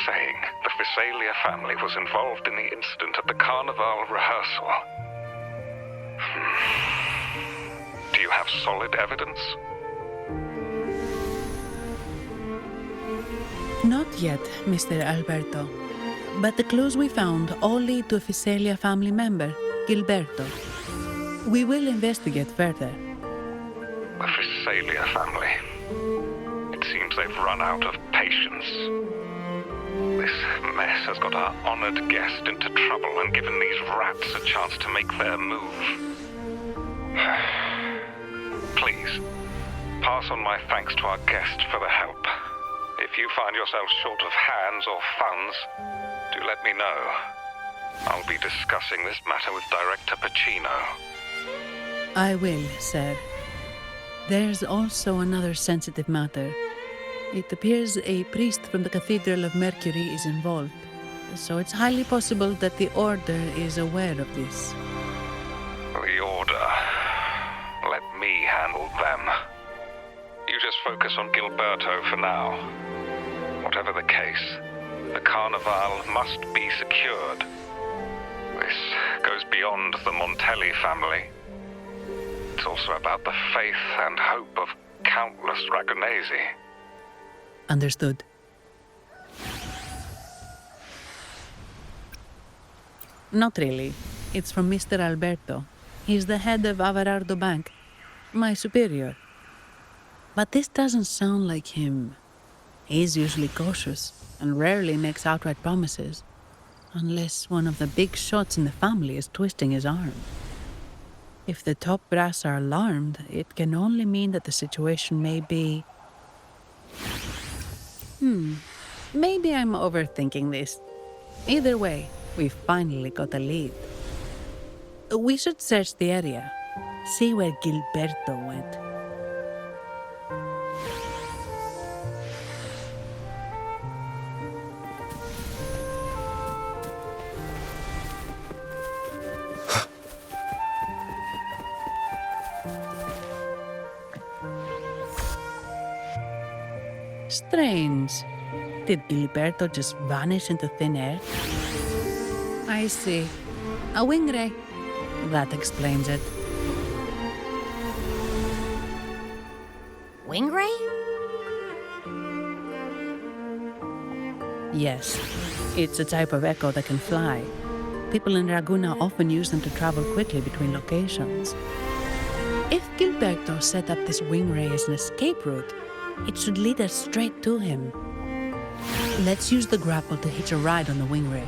saying the Visalia family was involved in the incident at the Carnival rehearsal. Do you have solid evidence? Not yet, Mr. Alberto. But the clues we found all lead to a Visalia family member, Gilberto. We will investigate further. The Visalia family. It seems they've run out of patience. This mess has got our honored guest into trouble and given these rats a chance to make their move. Please, pass on my thanks to our guest for the help. If you find yourself short of hands or funds, do let me know. I'll be discussing this matter with Director Pacino. I will, sir. There's also another sensitive matter. It appears a priest from the Cathedral of Mercury is involved, so it's highly possible that the Order is aware of this. The Order. Let me handle them. You just focus on Gilberto for now. Whatever the case, the Carnival must be secured. This goes beyond the Montelli family. It's also about the faith and hope of countless Ragonesi. Understood. Not really. It's from Mr. Alberto. He's the head of Averardo Bank, my superior. But this doesn't sound like him. He's usually cautious and rarely makes outright promises, unless one of the big shots in the family is twisting his arm. If the top brass are alarmed, it can only mean that the situation may be... Maybe I'm overthinking this. Either way, we finally got a lead. We should search the area, see where Gilberto went. Strange. Did Gilberto just vanish into thin air? I see. A wing ray. That explains it. Wing ray? Yes. It's a type of echo that can fly. People in Ragusa often use them to travel quickly between locations. If Gilberto set up this wing ray as an escape route, it should lead us straight to him. Let's use the grapple to hitch a ride on the wing ray.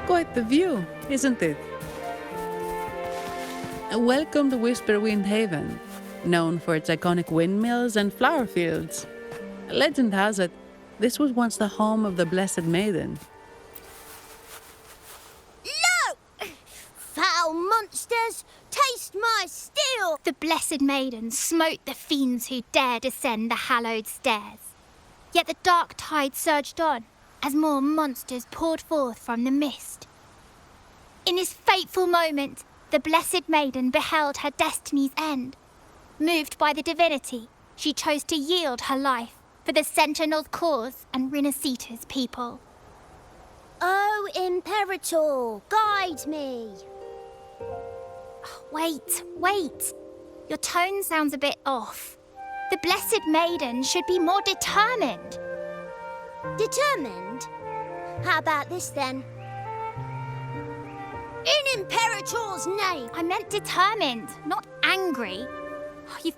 Quite the view, isn't it? Welcome to Whisperwind Haven, known for its iconic windmills and flower fields. Legend has it, this was once the home of the Blessed Maiden. No! Foul monsters, taste my steel! The Blessed Maiden smote the fiends who dared ascend the hallowed stairs. Yet the dark tide surged on, as more monsters poured forth from the mist. In this fateful moment, the Blessed Maiden beheld her destiny's end. Moved by the divinity, she chose to yield her life for the Sentinel's cause and Rinascita's people. Oh, Imperator, guide me! Wait. Your tone sounds a bit off. The Blessed Maiden should be more determined. Determined? How about this then? In Imperator's name! I meant determined, not angry. You've...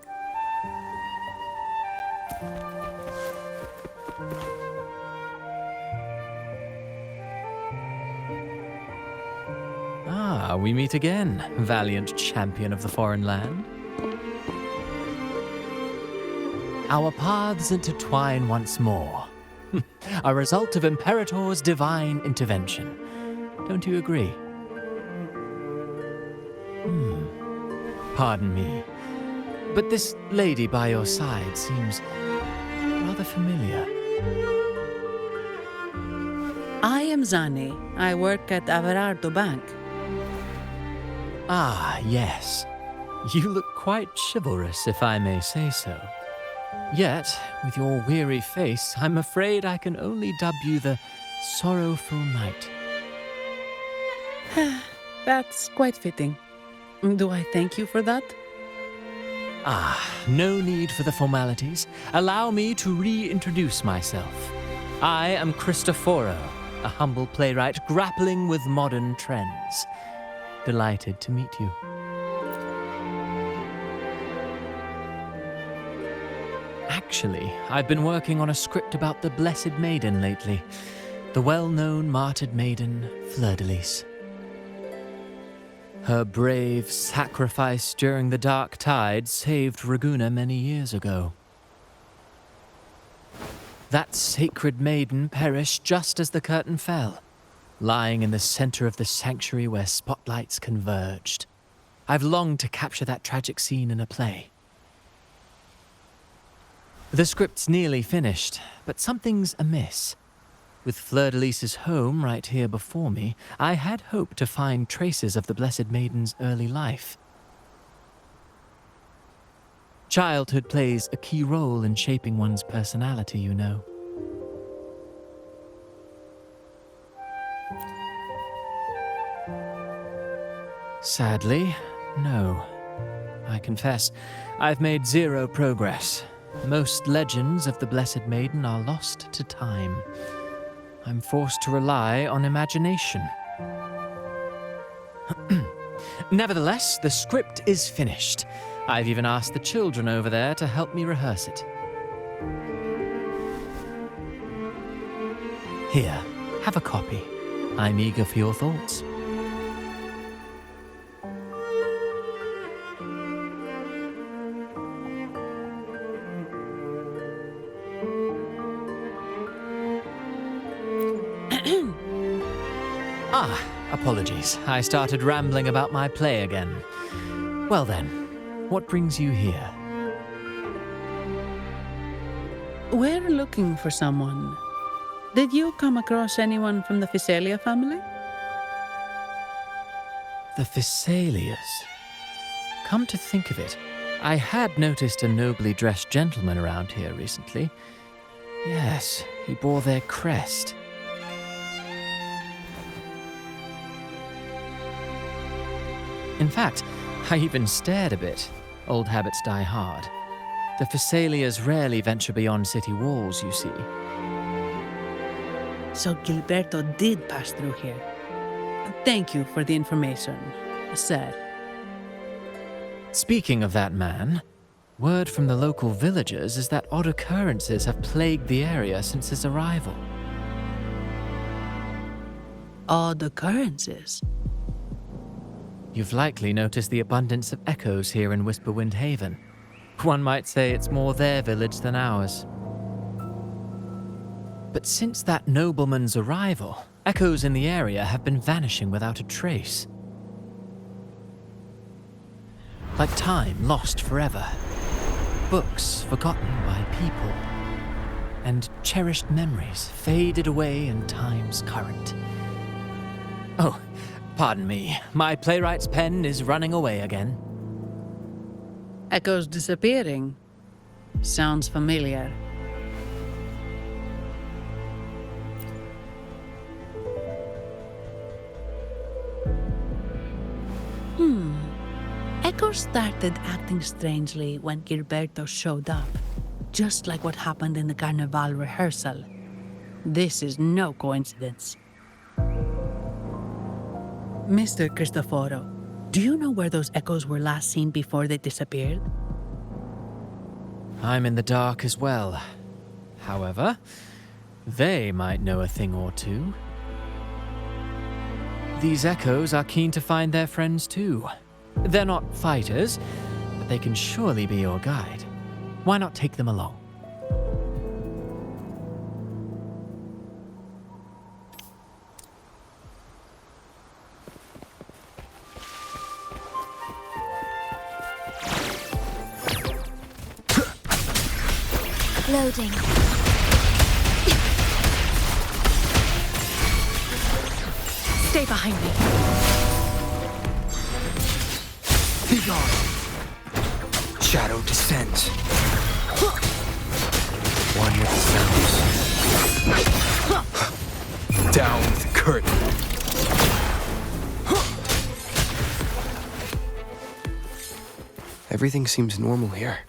Ah, we meet again, valiant champion of the foreign land. our paths intertwine once more. A result of Imperator's divine intervention. Don't you agree? Pardon me, but this lady by your side seems rather familiar. I am Zani. I work at Averardo Bank. Ah, yes. You look quite chivalrous, if I may say so. Yet, with your weary face, I'm afraid I can only dub you the Sorrowful Knight. That's quite fitting. Do I thank you for that? Ah, no need for the formalities. Allow me to reintroduce myself. I am Cristoforo, a humble playwright grappling with modern trends. Delighted to meet you. Actually, I've been working on a script about the Blessed Maiden lately. The well-known martyred maiden, Fleur-de-Lis. Her brave sacrifice during the Dark Tide saved Raguna many years ago. That sacred maiden perished just as the curtain fell, lying in the center of the sanctuary where spotlights converged. I've longed to capture that tragic scene in a play. The script's nearly finished, but something's amiss. With Fleur-de-Lis's home right here before me, I had hoped to find traces of the Blessed Maiden's early life. Childhood plays a key role in shaping one's personality, you know. Sadly, no. I confess, I've made zero progress. Most legends of the Blessed Maiden are lost to time. I'm forced to rely on imagination. Nevertheless, the script is finished. I've even asked the children over there to help me rehearse it. Here, have a copy. I'm eager for your thoughts. Apologies. I started rambling about my play again. Well then, what brings you here? We're looking for someone. Did you come across anyone from the Physalia family? The Physalias. Come to think of it, I had noticed a nobly dressed gentleman around here recently. Yes, he bore their crest. In fact, I even stared a bit. Old habits die hard. The Physalias rarely venture beyond city walls, you see. So Gilberto did pass through here. Thank you for the information, sir. Speaking of that man, word from the local villagers is that odd occurrences have plagued the area since his arrival. Odd occurrences? You've likely noticed the abundance of echoes here in Whisperwind Haven. One might say it's more their village than ours. But since that nobleman's arrival, echoes in the area have been vanishing without a trace. Like time lost forever. Books forgotten by people. And cherished memories faded away in time's current. Oh, pardon me. My playwright's pen is running away again. Echoes disappearing. Sounds familiar. Echoes started acting strangely when Gilberto showed up, just like what happened in the Carnival rehearsal. This is no coincidence. Mr. Cristoforo, do you know where those echoes were last seen before they disappeared? I'm in the dark as well. However, they might know a thing or two. These echoes are keen to find their friends too. They're not fighters, but they can surely be your guide. Why not take them along? Loading. Stay behind me. Be gone. Shadow descends. One with sounds. Down with the curtain. Everything seems normal here.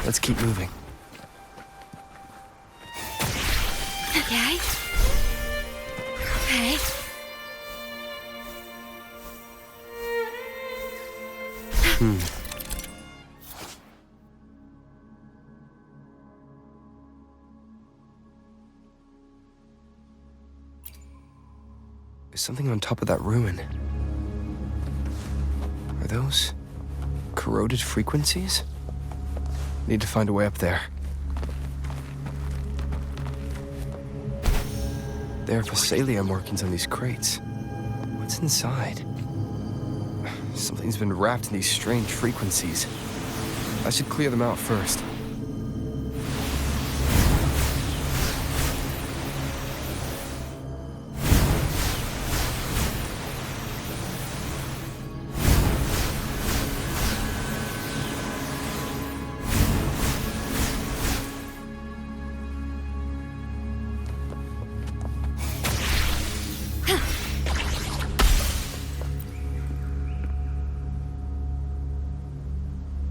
Let's keep moving. Okay. Okay. There's something on top of that ruin. Are those corroded frequencies? Need to find a way up there. There are Phasalia markings on these crates. What's inside? Something's been wrapped in these strange frequencies. I should clear them out first.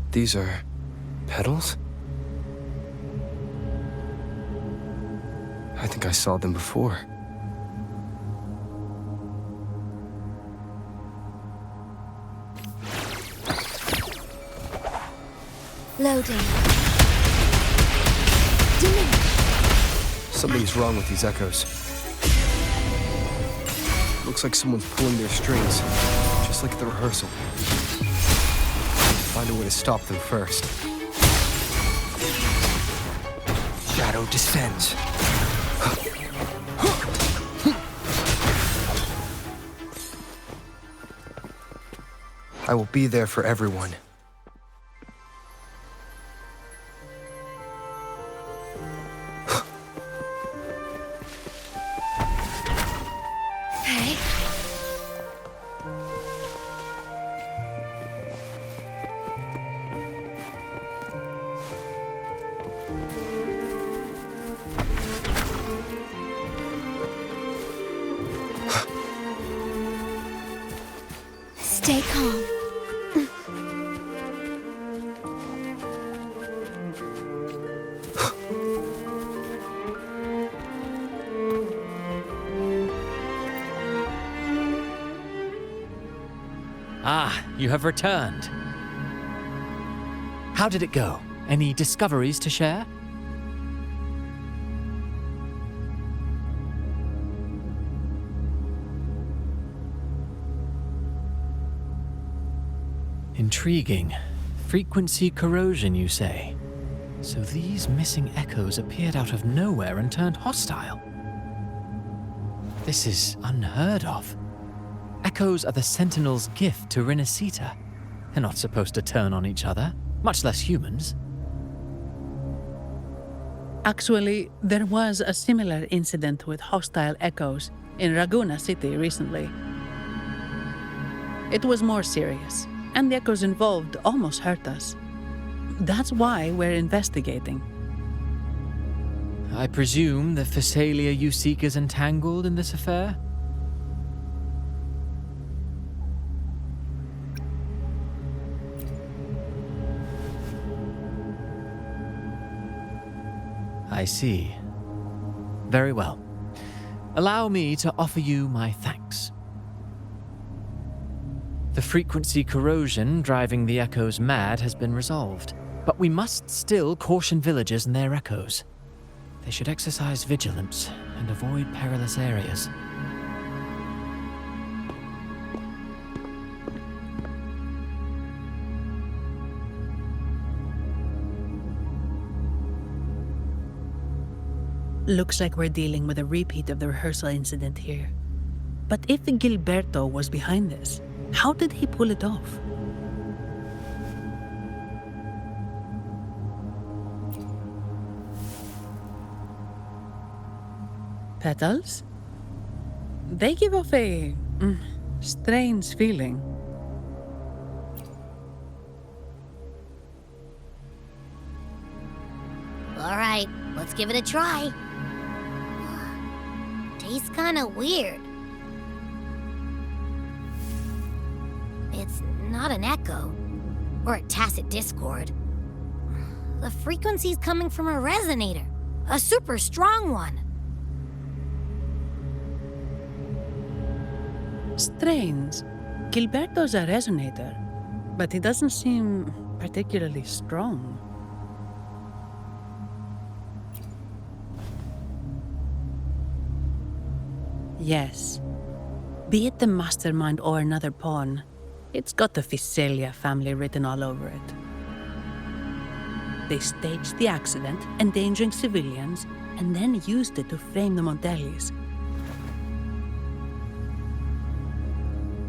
These are petals? I think I saw them before. Loading. Something's wrong with these echoes. Looks like someone's pulling their strings, just like at the rehearsal. Find a way to stop them first. Shadow descends. I will be there for everyone. Okay. Stay calm. Ah, you have returned. How did it go? Any discoveries to share? Intriguing. Frequency corrosion, you say? So these missing echoes appeared out of nowhere and turned hostile. This is unheard of. Echoes are the Sentinel's gift to Rinascita. They're not supposed to turn on each other, much less humans. Actually, there was a similar incident with hostile echoes in Raguna City recently. It was more serious, and the echoes involved almost hurt us. That's why we're investigating. I presume the Phasalia you seek is entangled in this affair? I see. Very well. Allow me to offer you my thanks. The frequency corrosion driving the echoes mad has been resolved, but we must still caution villagers and their echoes. They should exercise vigilance and avoid perilous areas. Looks like we're dealing with a repeat of the rehearsal incident here. But if Gilberto was behind this, how did he pull it off? petals? They give off a strange feeling. All right, let's give it a try. Tastes kind of weird. It's not an echo or a tacit discord. The frequency's coming from a resonator, a super strong one. Strange. Gilberto's a resonator, but he doesn't seem particularly strong. Yes. Be it the mastermind or another pawn, it's got the Visalia family written all over it. They staged the accident, endangering civilians, and then used it to frame the Montellis.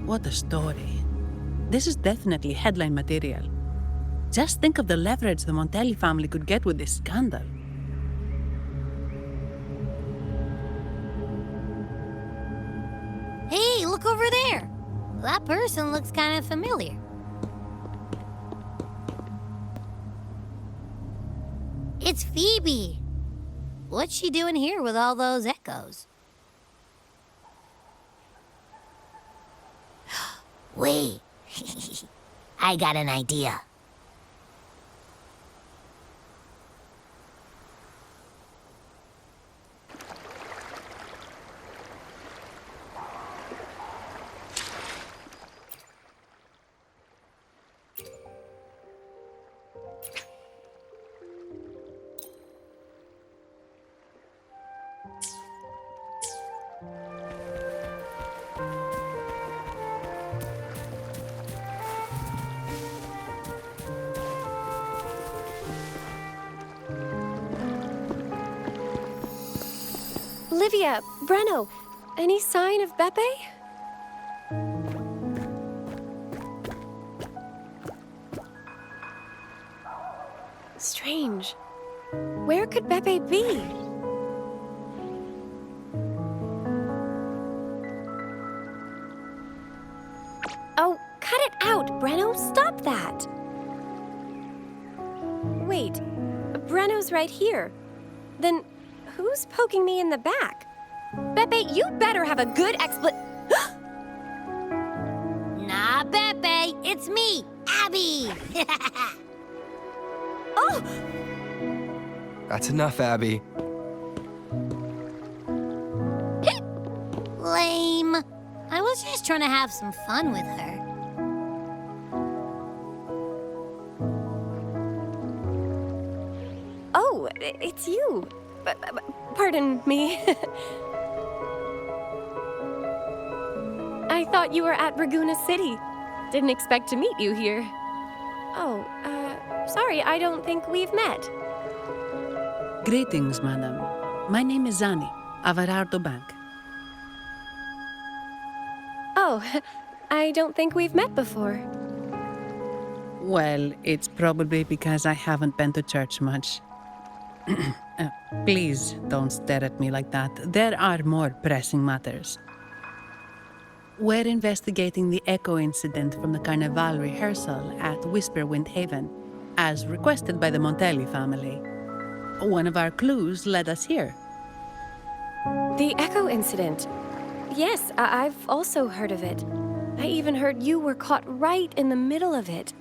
What a story. This is definitely headline material. Just think of the leverage the Montelli family could get with this scandal. Hey, look over there. That person looks kind of familiar. It's Phoebe. What's she doing here with all those echoes? Wait, I got an idea. Olivia, Breno, any sign of Beppe? Strange. Where could Beppe be? Oh, cut it out, Breno. Stop that. Wait, Breno's right here. Then who's poking me in the back? Beppe, you better have a good Nah, Beppe, it's me, Abby. Oh! That's enough, Abby. Lame. I was just trying to have some fun with her. Oh, it's you. Pardon me. I thought you were at Raguna City. Didn't expect to meet you here. Oh, sorry, I don't think we've met. Greetings, madam. My name is Zani, Avarardo Bank. Oh, I don't think we've met before. Well, it's probably because I haven't been to church much. Please don't stare at me like that. There are more pressing matters. We're investigating the echo incident from the Carnival rehearsal at Whisperwind Haven, as requested by the Montelli family. One of our clues led us here. The Echo incident. Yes, I've also heard of it. I even heard you were caught right in the middle of it.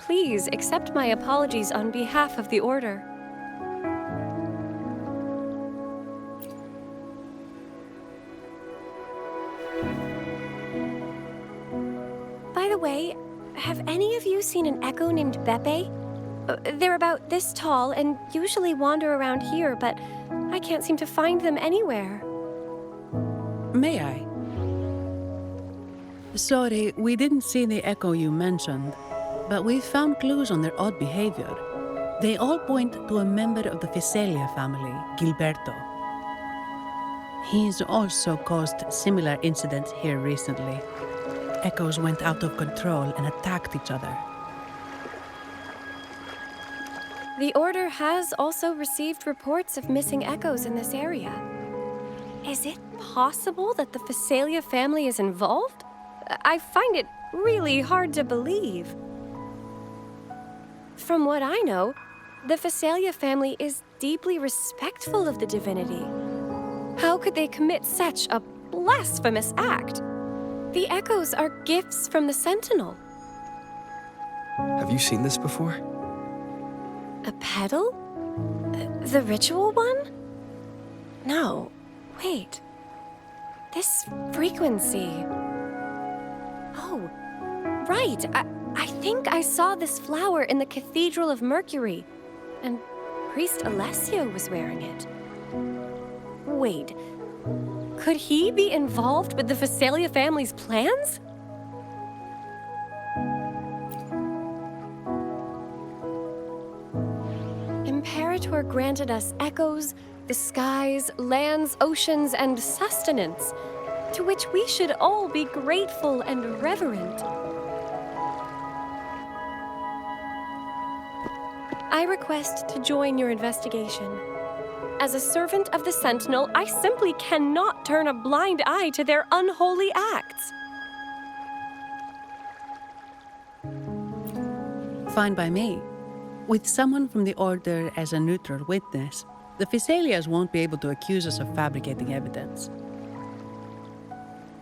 Please accept my apologies on behalf of the Order. By the way, have any of you seen an echo named Beppe? They're about this tall and usually wander around here, but I can't seem to find them anywhere. May I? Sorry, we didn't see the echo you mentioned, but we found clues on their odd behavior. They all point to a member of the Visalia family, Gilberto. He's also caused similar incidents here recently. Echoes went out of control and attacked each other. The Order has also received reports of missing echoes in this area. Is it possible that the Phasalia family is involved? I find it really hard to believe. From what I know, the Phasalia family is deeply respectful of the divinity. How could they commit such a blasphemous act? The echoes are gifts from the Sentinel. Have you seen this before? A pedal? The ritual one? No, wait. This frequency. Oh, right. I think I saw this flower in the Cathedral of Mercury, and Priest Alessio was wearing it. Wait, could he be involved with the Phasalia family's plans? Imperator granted us echoes, the skies, lands, oceans, and sustenance, to which we should all be grateful and reverent. I request to join your investigation. As a servant of the Sentinel, I simply cannot turn a blind eye to their unholy acts. Fine by me. With someone from the Order as a neutral witness, the Phasalias won't be able to accuse us of fabricating evidence.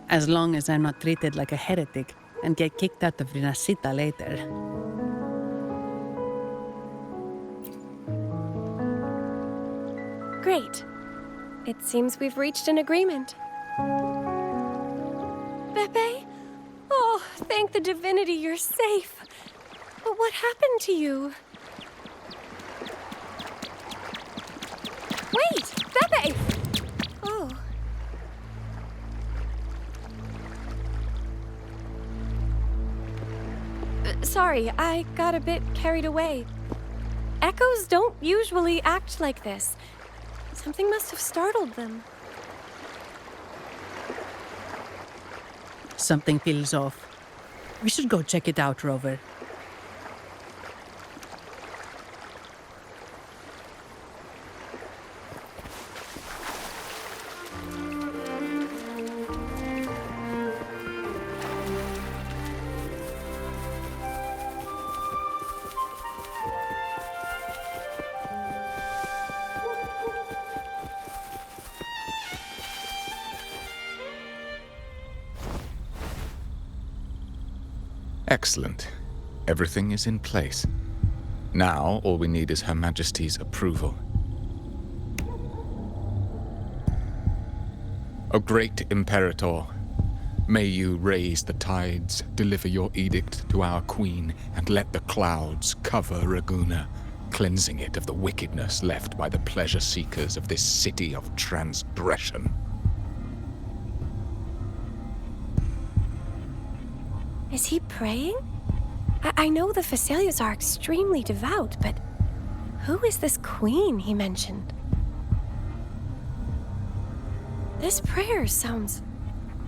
As long as I'm not treated like a heretic and get kicked out of Rinascita later. Great. It seems we've reached an agreement. Beppe? Oh, thank the divinity you're safe. But what happened to you? Wait! Beppe! Oh. Sorry, I got a bit carried away. Echoes don't usually act like this. Something must have startled them. Something feels off. We should go check it out, Rover. Excellent. Everything is in place. Now, all we need is Her Majesty's approval. O great Imperator, may you raise the tides, deliver your edict to our queen, and let the clouds cover Ragunna, cleansing it of the wickedness left by the pleasure-seekers of this city of transgression. Is he praying? I know the Phasalias are extremely devout, but who is this queen he mentioned? This prayer sounds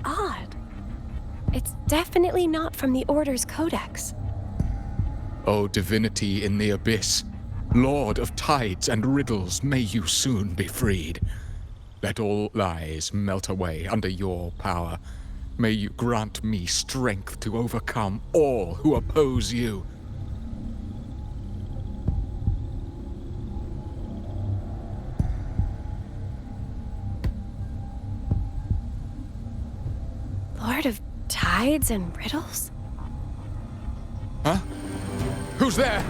odd. It's definitely not from the Order's codex. O divinity in the abyss, Lord of tides and riddles, may you soon be freed. Let all lies melt away under your power. May you grant me strength to overcome all who oppose you. Lord of tides and riddles? Huh? Who's there?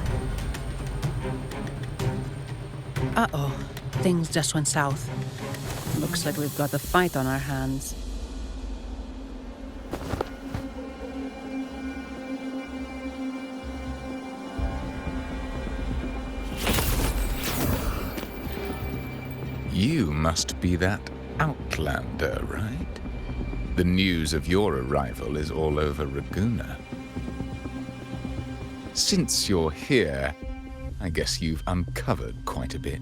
Uh-oh. Things just went south. Looks like we've got a fight on our hands. You must be that outlander, right? The news of your arrival is all over Ragunna. Since you're here, I guess you've uncovered quite a bit.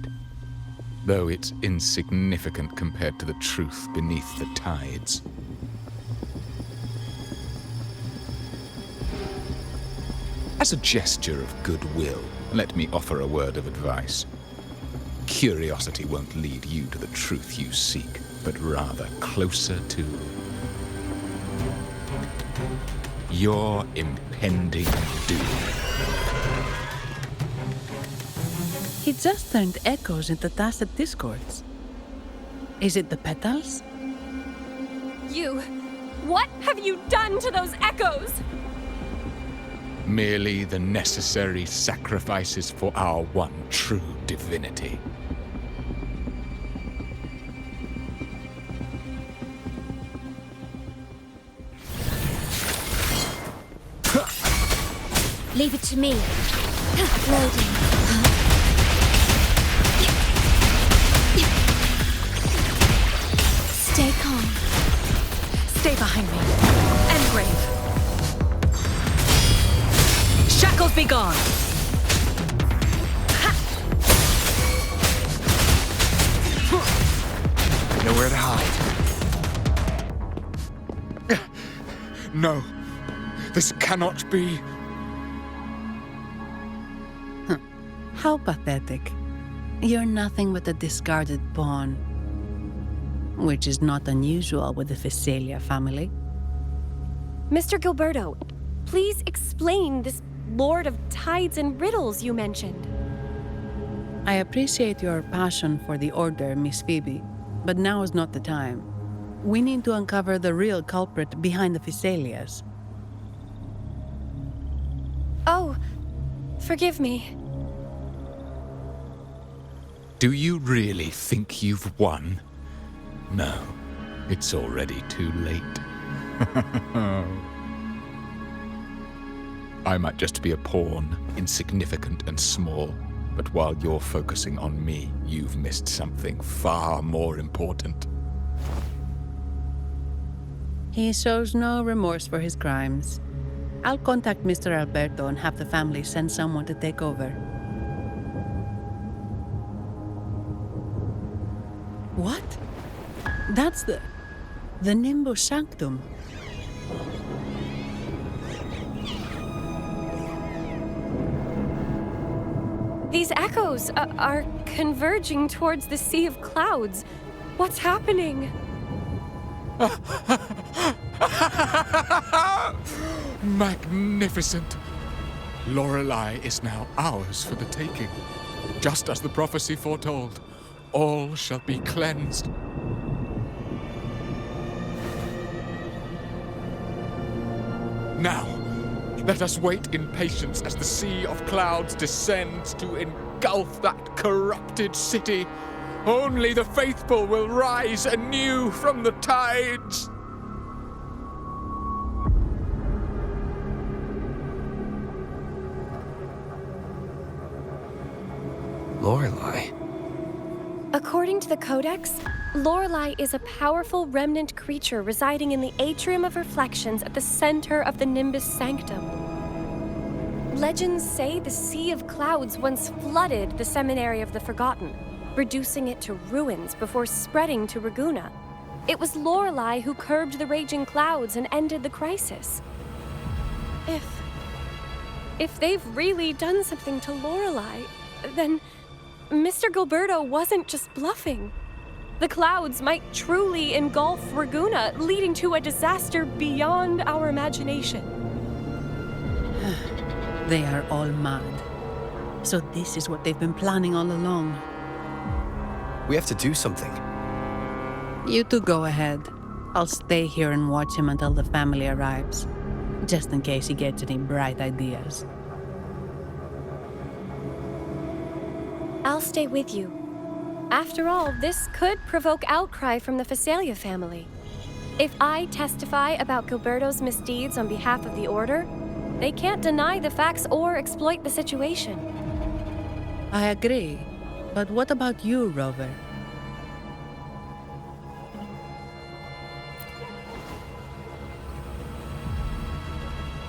Though it's insignificant compared to the truth beneath the tides. As a gesture of goodwill, let me offer a word of advice. Curiosity won't lead you to the truth you seek, but rather closer to your impending doom. He just turned echoes into tacit discords. Is it the petals? What have you done to those echoes? Merely the necessary sacrifices for our one true divinity. Leave it to me. Loading. Stay calm. Stay behind me. And brave. Shackles be gone! Nowhere to hide. No, this cannot be. How pathetic. You're nothing but a discarded pawn. Which is not unusual with the Phasalia family. Mr. Gilberto, please explain this Lord of Tides and Riddles you mentioned. I appreciate your passion for the Order, Miss Phoebe, but now is not the time. We need to uncover the real culprit behind the Phasalias. Oh, forgive me. Do you really think you've won? No, it's already too late. I might just be a pawn, insignificant and small, but while you're focusing on me, you've missed something far more important. He shows no remorse for his crimes. I'll contact Mr. Alberto and have the family send someone to take over. What? That's the Nimbus Sanctum. These echoes are converging towards the Sea of Clouds. What's happening? Magnificent! Lorelei is now ours for the taking. Just as the prophecy foretold, all shall be cleansed. Now, let us wait in patience as the Sea of Clouds descends to engulf that corrupted city. Only the faithful will rise anew from the tides. Lorelei. According to the Codex, Lorelei is a powerful remnant creature residing in the Atrium of Reflections at the center of the Nimbus Sanctum. Legends say the Sea of Clouds once flooded the Seminary of the Forgotten, reducing it to ruins before spreading to Raguna. It was Lorelei who curbed the raging clouds and ended the crisis. If they've really done something to Lorelei, then Mr. Gilberto wasn't just bluffing. The clouds might truly engulf Raguna, leading to a disaster beyond our imagination. They are all mad. So this is what they've been planning all along. We have to do something. You two go ahead. I'll stay here and watch him until the family arrives, just in case he gets any bright ideas. I'll stay with you. After all, this could provoke outcry from the Phasalia family. If I testify about Gilberto's misdeeds on behalf of the Order, they can't deny the facts or exploit the situation. I agree. But what about you, Rover?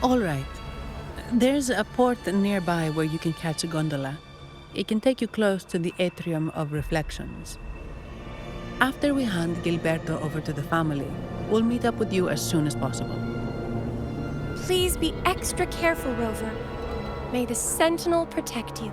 All right. There's a port nearby where you can catch a gondola. It can take you close to the Atrium of Reflections. After we hand Gilberto over to the family, we'll meet up with you as soon as possible. Please be extra careful, Rover. May the Sentinel protect you.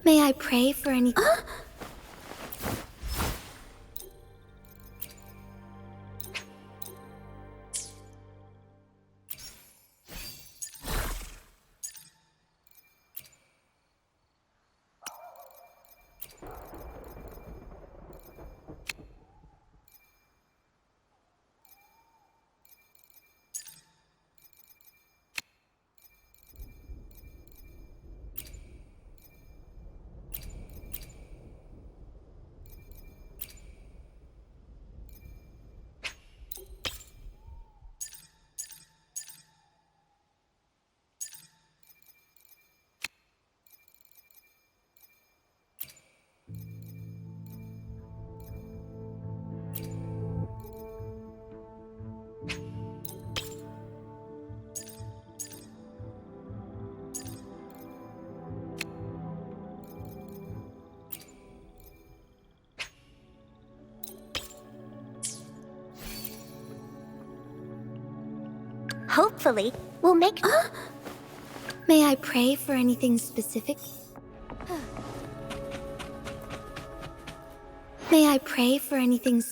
May I pray for any... Hopefully, we'll make... May I pray for anything specific? May I pray for anything...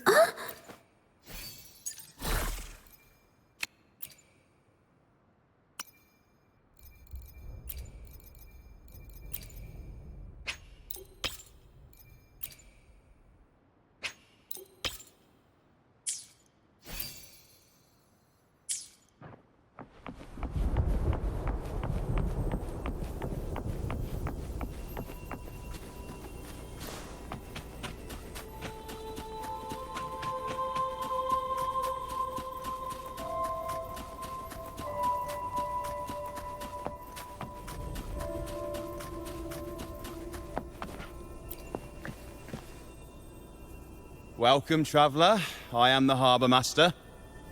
Welcome, traveller. I am the Harbour Master.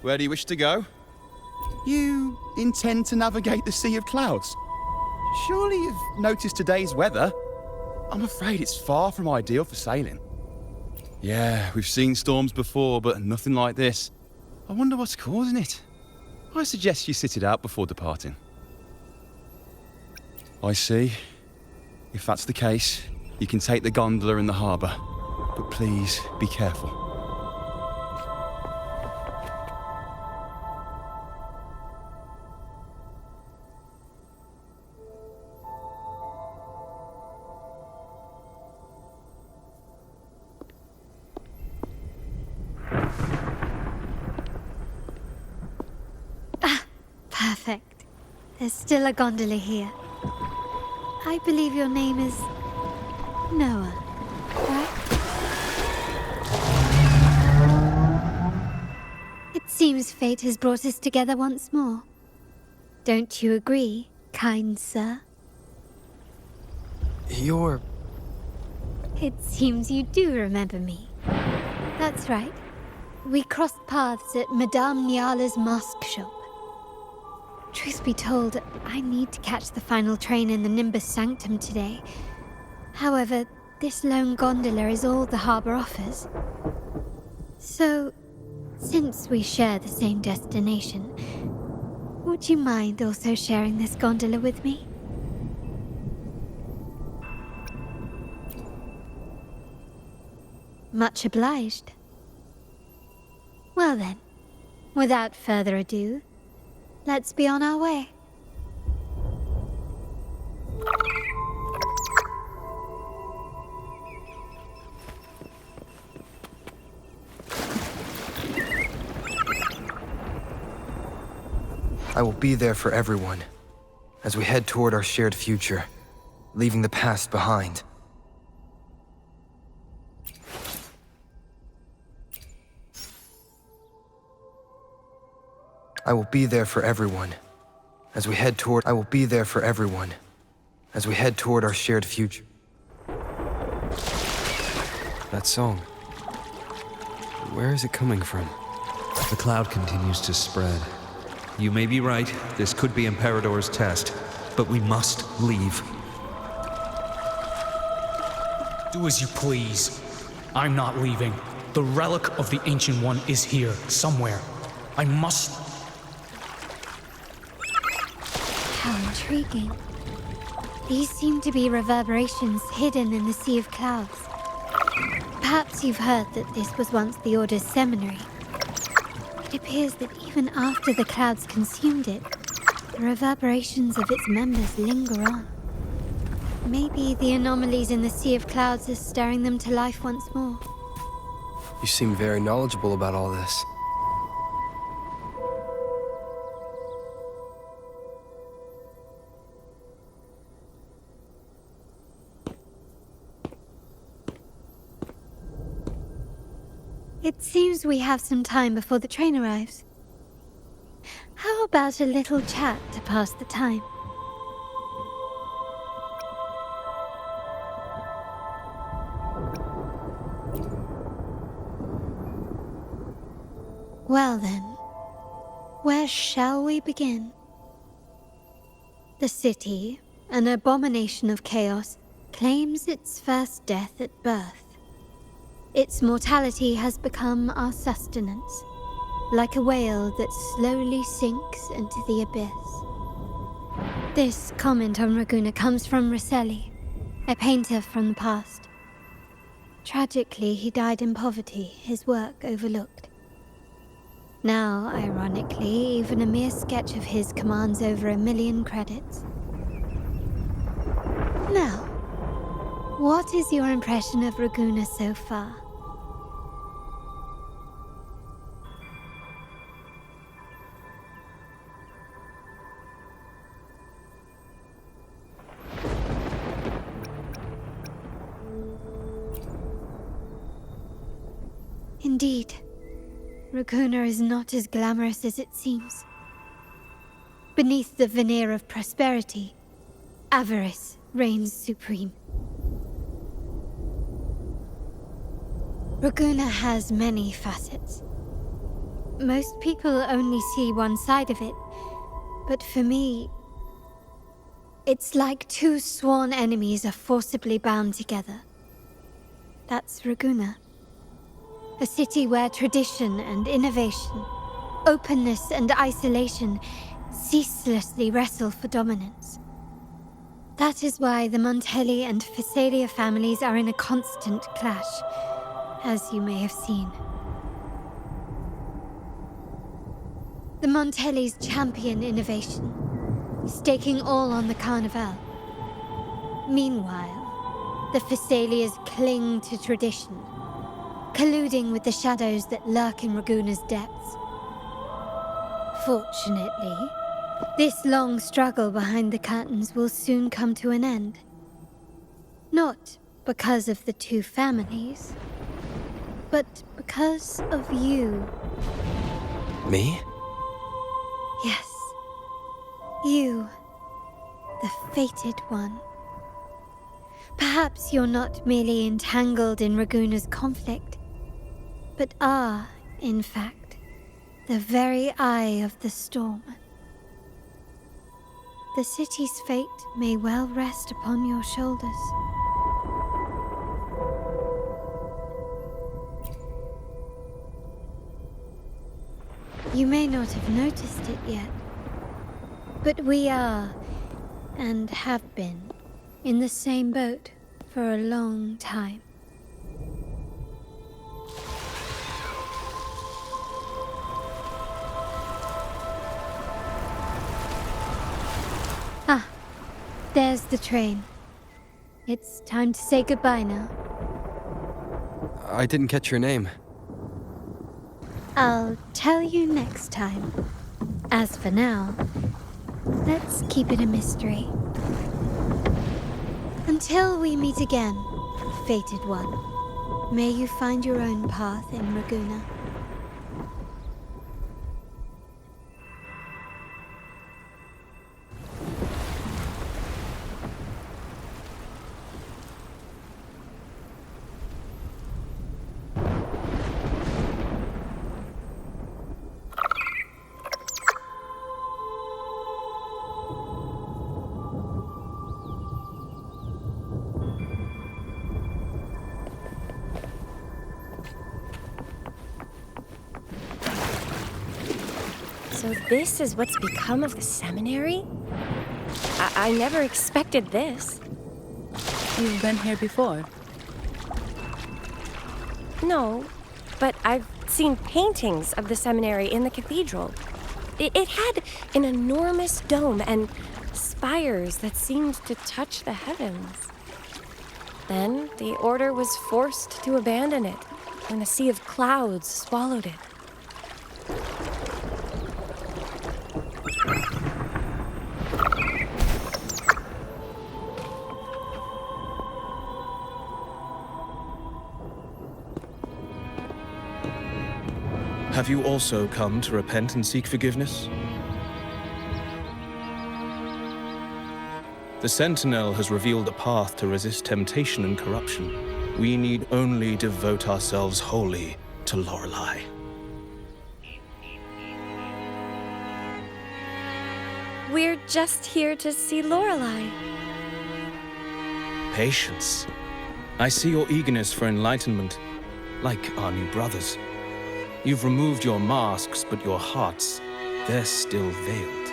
Where do you wish to go? You intend to navigate the Sea of Clouds? Surely you've noticed today's weather? I'm afraid it's far from ideal for sailing. Yeah, we've seen storms before, but nothing like this. I wonder what's causing it. I suggest you sit it out before departing. I see. If that's the case, you can take the gondola in the harbour. But please, be careful. Perfect. There's still a gondola here. I believe your name is... Noah, right? It seems fate has brought us together once more. Don't you agree, kind sir? You're... It seems you do remember me. That's right. We crossed paths at Madame Niala's mask shop. Truth be told, I need to catch the final train in the Nimbus Sanctum today. However, this lone gondola is all the harbour offers. So, since we share the same destination, would you mind also sharing this gondola with me? Much obliged. Well then, without further ado, let's be on our way. I will be there for everyone, as we head toward our shared future, leaving the past behind. I will be there for everyone. As we head toward, I will be there for everyone. As we head toward our shared future. That song. Where is it coming from? The cloud continues to spread. You may be right, this could be Imperador's test, but we must leave. Do as you please. I'm not leaving. The relic of the Ancient One is here, somewhere. I must... How intriguing. These seem to be reverberations hidden in the Sea of Clouds. Perhaps you've heard that this was once the Order's seminary. It appears that even after the clouds consumed it, the reverberations of its members linger on. Maybe the anomalies in the Sea of Clouds are stirring them to life once more. You seem very knowledgeable about all this. It seems we have some time before the train arrives. How about a little chat to pass the time? Well then, where shall we begin? The city, an abomination of chaos, claims its first death at birth. Its mortality has become our sustenance, like a whale that slowly sinks into the abyss. This comment on Raguna comes from Rosselli, a painter from the past. Tragically, he died in poverty, his work overlooked. Now, ironically, even a mere sketch of his commands over 1 million credits. Now, what is your impression of Raguna so far? Indeed, Raguna is not as glamorous as it seems. Beneath the veneer of prosperity, avarice reigns supreme. Raguna has many facets. Most people only see one side of it, but for me, it's like two sworn enemies are forcibly bound together. That's Raguna. A city where tradition and innovation, openness and isolation ceaselessly wrestle for dominance. That is why the Montelli and Phasalia families are in a constant clash, as you may have seen. The Montellis champion innovation, staking all on the Carnival. Meanwhile, the Phasalias cling to tradition, colluding with the shadows that lurk in Raguna's depths. Fortunately, this long struggle behind the curtains will soon come to an end. Not because of the two families, but because of you. Me? Yes. You, the fated one. Perhaps you're not merely entangled in Raguna's conflict, but are, in fact, the very eye of the storm. The city's fate may well rest upon your shoulders. You may not have noticed it yet, but we are, and have been, in the same boat for a long time. Ah, there's the train. It's time to say goodbye now. I didn't catch your name. I'll tell you next time. As for now, let's keep it a mystery. Until we meet again, fated one, may you find your own path in Raguna. So this is what's become of the seminary? I never expected this. You've been here before? No, but I've seen paintings of the seminary in the cathedral. It had an enormous dome and spires that seemed to touch the heavens. Then the order was forced to abandon it when a sea of clouds swallowed it. Have you also come to repent and seek forgiveness? The Sentinel has revealed a path to resist temptation and corruption. We need only devote ourselves wholly to Lorelei. We're just here to see Lorelei. Patience. I see your eagerness for enlightenment, like our new brothers. You've removed your masks, but your hearts, they're still veiled.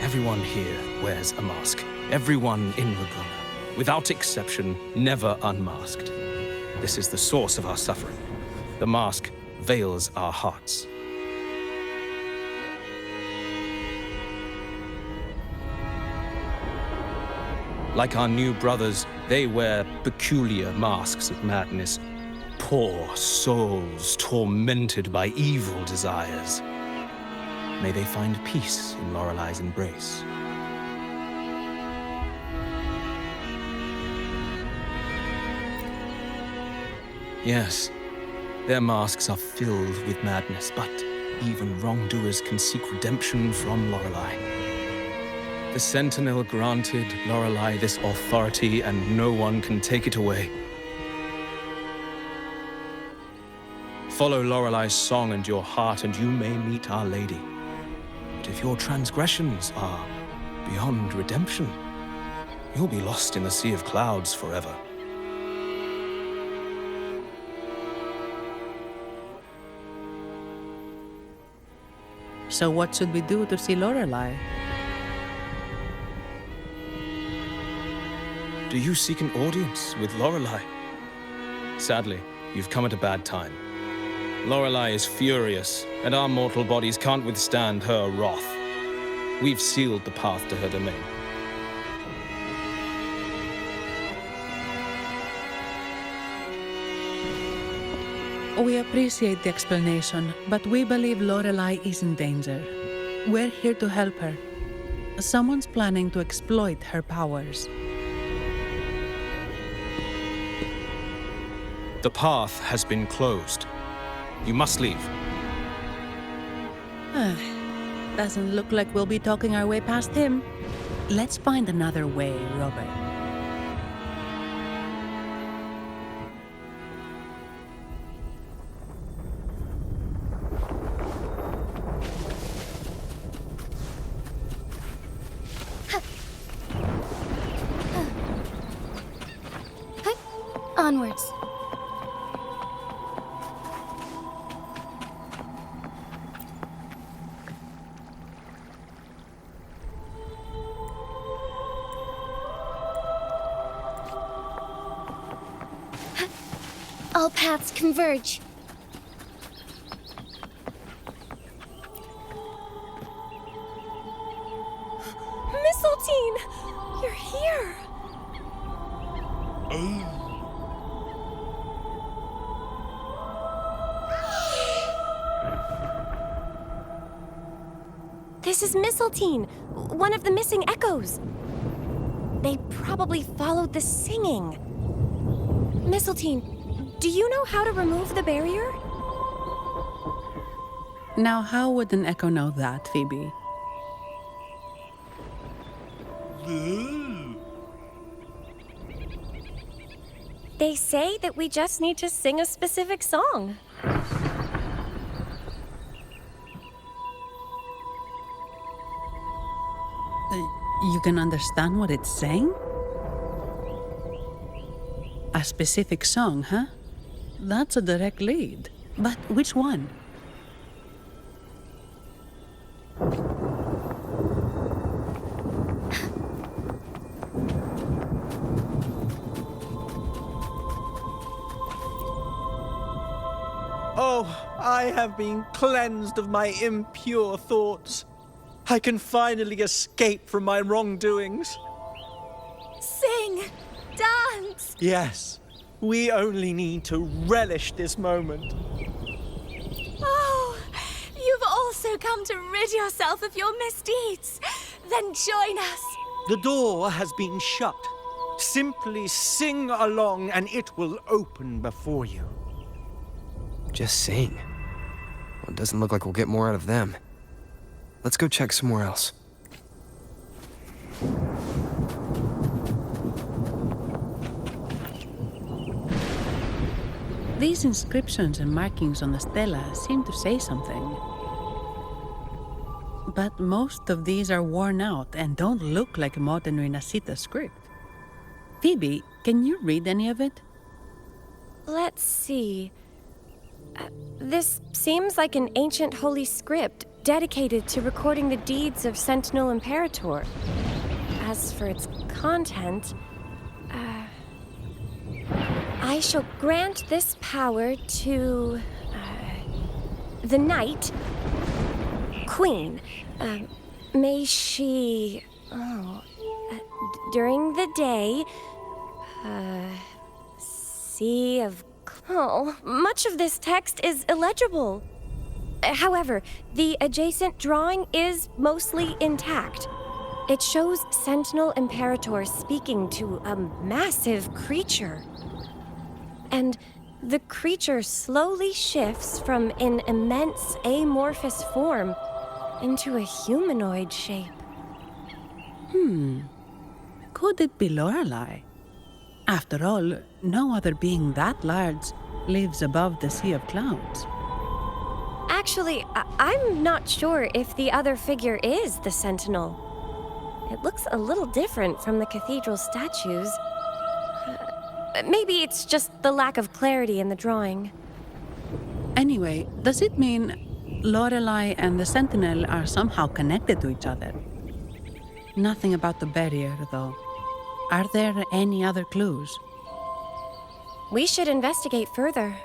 Everyone here wears a mask. Everyone in Laguna, without exception, never unmasked. This is the source of our suffering. The mask veils our hearts. Like our new brothers, they wear peculiar masks of madness. Poor souls tormented by evil desires. May they find peace in Lorelei's embrace. Yes, their masks are filled with madness, but even wrongdoers can seek redemption from Lorelei. The Sentinel granted Lorelei this authority, and no one can take it away. Follow Lorelei's song and your heart, and you may meet Our Lady. But if your transgressions are beyond redemption, you'll be lost in the sea of clouds forever. So what should we do to see Lorelei? Do you seek an audience with Lorelei? Sadly, you've come at a bad time. Lorelei is furious, and our mortal bodies can't withstand her wrath. We've sealed the path to her domain. We appreciate the explanation, but we believe Lorelei is in danger. We're here to help her. Someone's planning to exploit her powers. The path has been closed. You must leave. Doesn't look like we'll be talking our way past him. Let's find another way, Robert. Onwards. All paths converge. Mistletoe! You're here! This is Mistletoe, one of the missing echoes. They probably followed the singing. Mistletoe, do you know how to remove the barrier? Now, how would an echo know that, Phoebe? They say that we just need to sing a specific song. You can understand what it's saying? I A specific song, huh? That's a direct lead. But which one? Oh, I have been cleansed of my impure thoughts. I can finally escape from my wrongdoings. Sing! Dance! Yes, we only need to relish this moment. Oh, you've also come to rid yourself of your misdeeds. Then join us. The door has been shut. Simply sing along and it will open before you. Just sing. Well, it doesn't look like we'll get more out of them. Let's go check somewhere else. These inscriptions and markings on the stela seem to say something. But most of these are worn out and don't look like a modern Rinascita script. Phoebe, can you read any of it? Let's see. This seems like an ancient holy script dedicated to recording the deeds of Sentinel Imperator. As for its content, I shall grant this power to the Knight Queen. May she, during the day, see of. Oh, much of this text is illegible. However, the adjacent drawing is mostly intact. It shows Sentinel Imperator speaking to a massive creature. And the creature slowly shifts from an immense amorphous form into a humanoid shape. Could it be Lorelei? After all, no other being that large lives above the sea of clouds. Actually, I'm not sure if the other figure is the Sentinel. It looks a little different from the cathedral statues. Maybe it's just the lack of clarity in the drawing. Anyway, does it mean Lorelei and the Sentinel are somehow connected to each other? Nothing about the barrier, though. Are there any other clues? We should investigate further.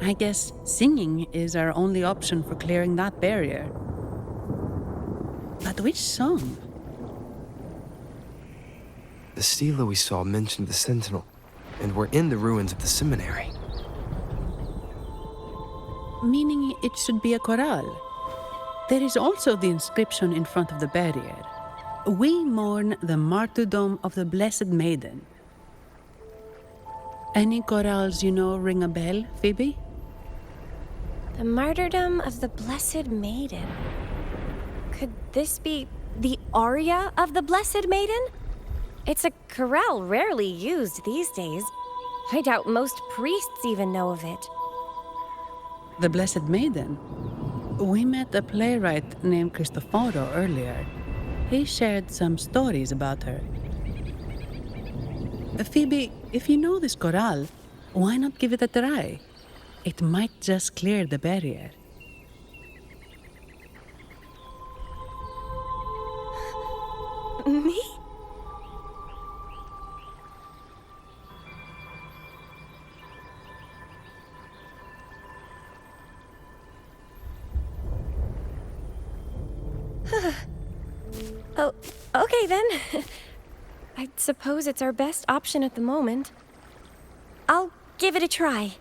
I guess singing is our only option for clearing that barrier. But which song? The stela we saw mentioned the Sentinel, and we're in the ruins of the seminary. Meaning it should be a chorale. There is also the inscription in front of the barrier. We mourn the martyrdom of the Blessed Maiden. Any chorales you know ring a bell, Phoebe? The martyrdom of the Blessed Maiden. Could this be the aria of the Blessed Maiden? It's a chorale rarely used these days. I doubt most priests even know of it. The Blessed Maiden? We met a playwright named Cristoforo earlier. He shared some stories about her. Phoebe, if you know this chorale, why not give it a try? It might just clear the barrier. Me? Oh, okay then. I suppose it's our best option at the moment. I'll give it a try.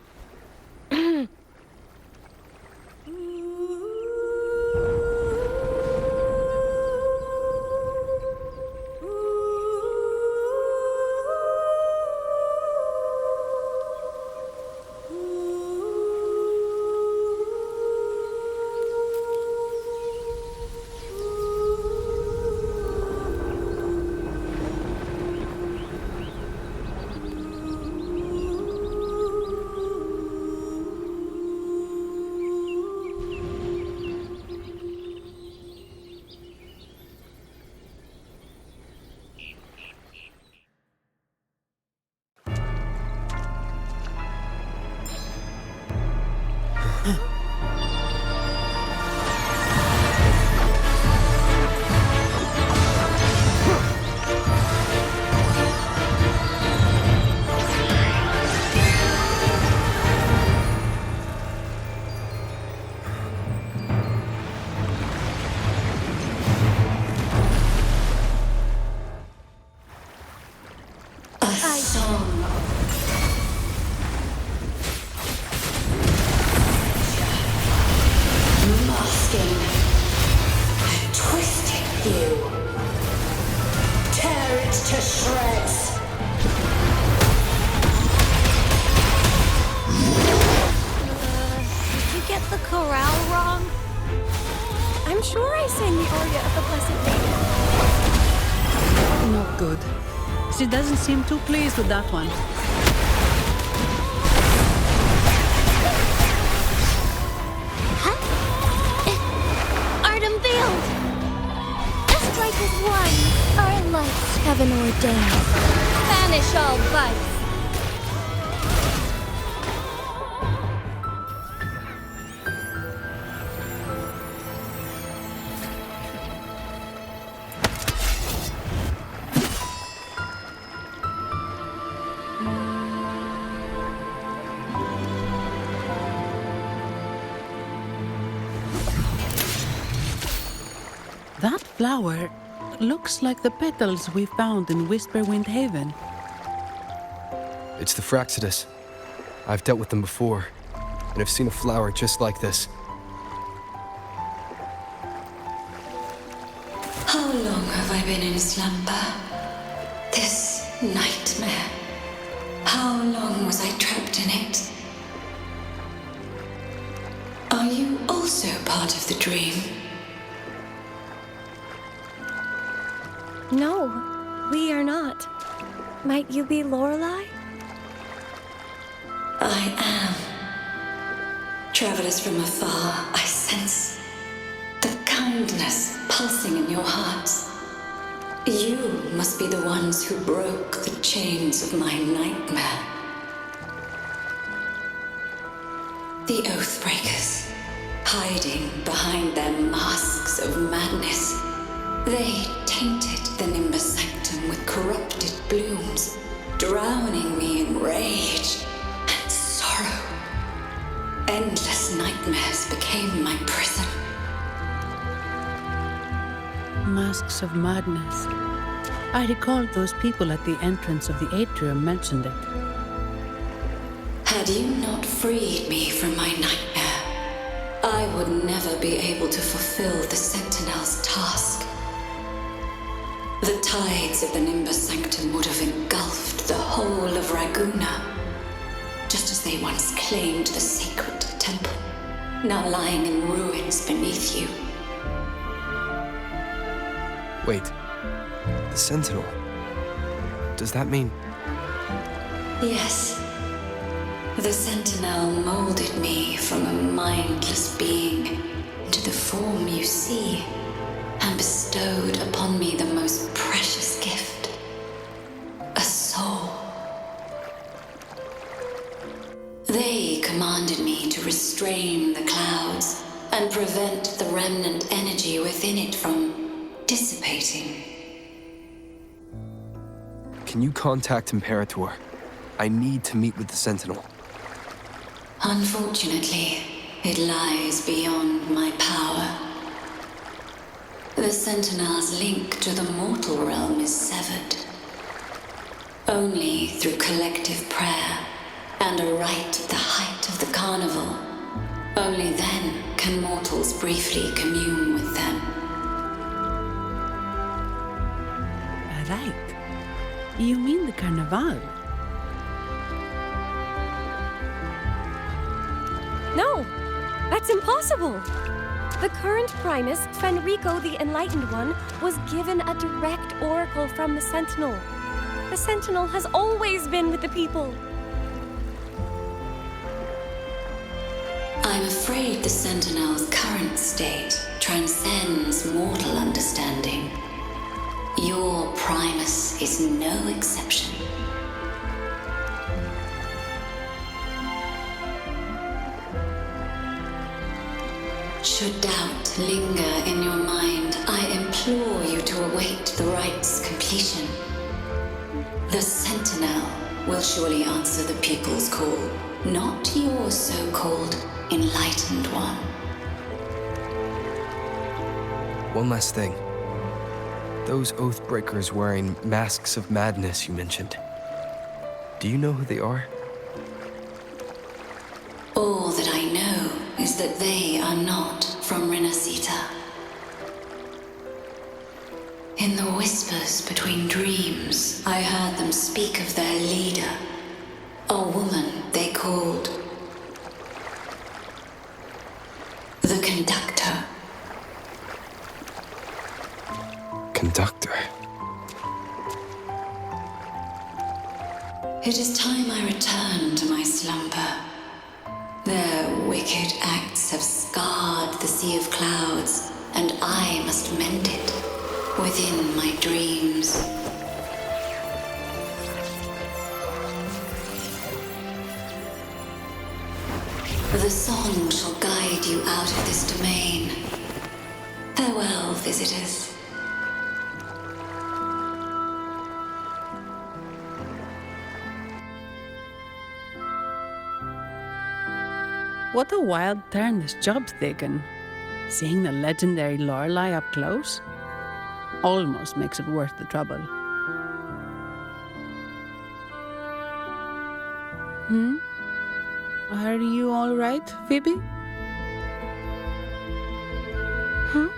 get the chorale wrong? I'm sure I sang the aria of the Blessed Maiden. Not good. She doesn't seem too pleased with that one. Art unveiled! The strike is won. Our lights heaven ordained. Banish all vice. That flower looks like the petals we found in Whisperwind Haven. It's the Fraxidus. I've dealt with them before, and I've seen a flower just like this. How long have I been in slumber? This nightmare. How long was I trapped in it? Are you also part of the dream? No, we are not. Might you be Lorelei? I am. Travelers from afar, I sense the kindness pulsing in your hearts. You must be the ones who broke the chains of my nightmare. The Oathbreakers, hiding behind their masks of madness. They tainted the Nimbus Sanctum with corrupted blooms, drowning me in rage and sorrow. Endless nightmares became my prison. Masks of madness. I recalled those people at the entrance of the atrium mentioned it. Had you not freed me from my nightmare, I would never be able to fulfill the Sentinel's task. The tides of the Nimbus Sanctum would have engulfed the whole of Raguna, just as they once claimed the sacred temple, now lying in ruins beneath you. Wait, the Sentinel. Does that mean... Yes. The Sentinel molded me from a mindless being into the form you see, and bestowed upon me the most precious gift, a soul. They commanded me to restrain the clouds and prevent the remnant energy within it from dissipating. Can you contact Imperator? I need to meet with the Sentinel. Unfortunately, it lies beyond my power. The Sentinel's link to the mortal realm is severed. Only through collective prayer and a rite at the height of the carnival, only then can mortals briefly commune with them. Right. You mean the Carnival? No, that's impossible. The current Primus, Fenrico the Enlightened One, was given a direct oracle from the Sentinel. The Sentinel has always been with the people. I'm afraid the Sentinel's current state transcends mortal understanding. Your Primus is no exception. Should doubt linger in your mind, I implore you to await the rite's completion. The Sentinel will surely answer the people's call, not your so-called Enlightened One. One last thing. Those Oathbreakers wearing masks of madness you mentioned. Do you know who they are? All that I know is that they are not from Rinascita. In the whispers between dreams, I heard them speak of their leader, a woman they called the conductor. Conductor? It is time I return to my slumber. Their wicked acts have scarred the sea of clouds, and I must mend it within my dreams. The song shall guide you out of this domain. Farewell, visitors. What a wild turn this job's taken. Seeing the legendary Lorelei up close almost makes it worth the trouble. Are you all right, Phoebe? Huh?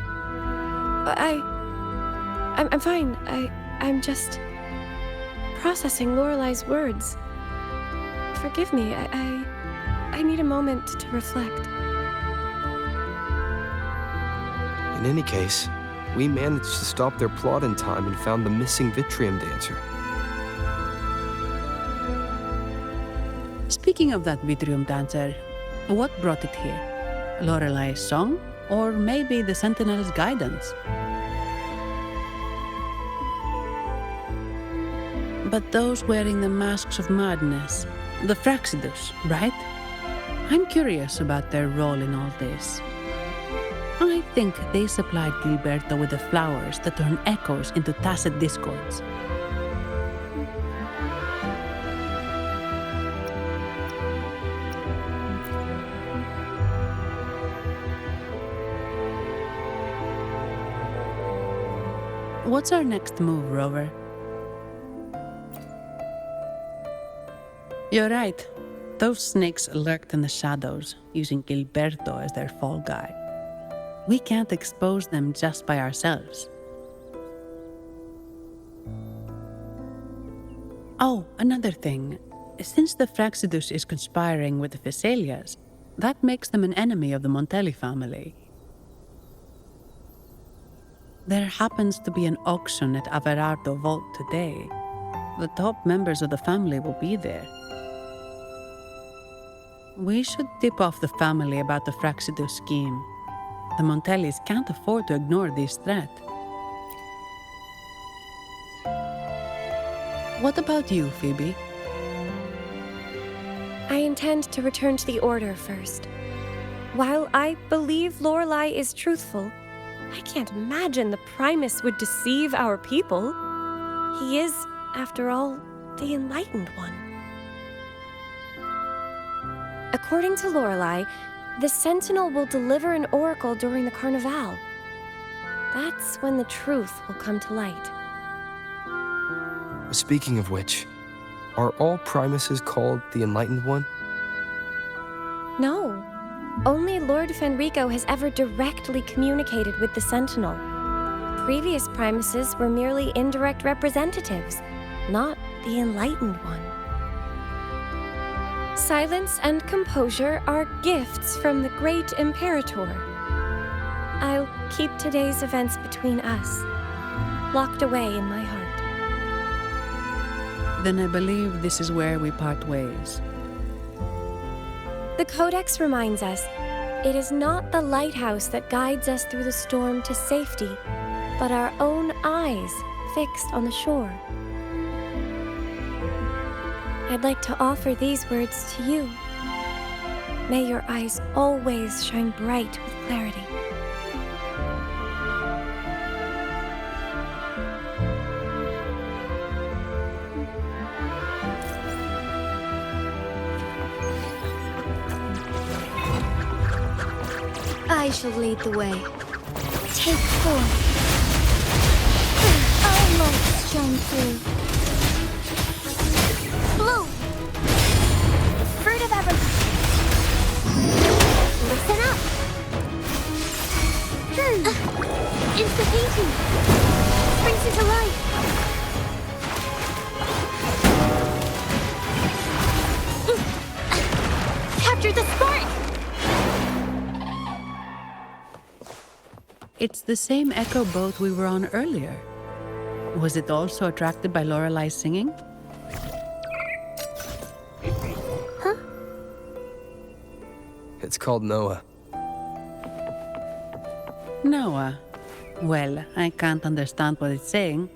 I'm fine. I'm just processing Lorelei's words. Forgive me. I need a moment to reflect. In any case, we managed to stop their plot in time and found the missing Vitrium dancer. Speaking of that Vitrium dancer, what brought it here? Lorelei's song? Or maybe the Sentinel's guidance? But those wearing the masks of madness, the Fraxidus, right? I'm curious about their role in all this. I think they supplied Gilberto with the flowers that turn echoes into tacit discords. What's our next move, Rover? You're right. Those snakes lurked in the shadows, using Gilberto as their fall guy. We can't expose them just by ourselves. Oh, another thing. Since the Fraxidus is conspiring with the Phassalias, that makes them an enemy of the Montelli family. There happens to be an auction at Averardo Vault today. The top members of the family will be there. We should tip off the family about the Fraxidus scheme. The Montellis can't afford to ignore this threat. What about you, Phoebe? I intend to return to the Order first. While I believe Lorelei is truthful, I can't imagine the Primus would deceive our people. He is, after all, the Enlightened One. According to Lorelei, the Sentinel will deliver an oracle during the Carnival. That's when the truth will come to light. Speaking of which, are all Primuses called the Enlightened One? No. Only Lord Fenrico has ever directly communicated with the Sentinel. Previous Primuses were merely indirect representatives, not the Enlightened One. Silence and composure are gifts from the great Imperator. I'll keep today's events between us, locked away in my heart. Then I believe this is where we part ways. The Codex reminds us, it is not the lighthouse that guides us through the storm to safety, but our own eyes fixed on the shore. I'd like to offer these words to you. May your eyes always shine bright with clarity. I shall lead the way. Take form. Our lights shine through. Blue! The fruit of everything. Listen up! It's the painting. Brings it to life. Capture the spark! It's the same echo boat we were on earlier. Was it also attracted by Lorelai's singing? Huh? It's called Noah. Noah. Well, I can't understand what it's saying,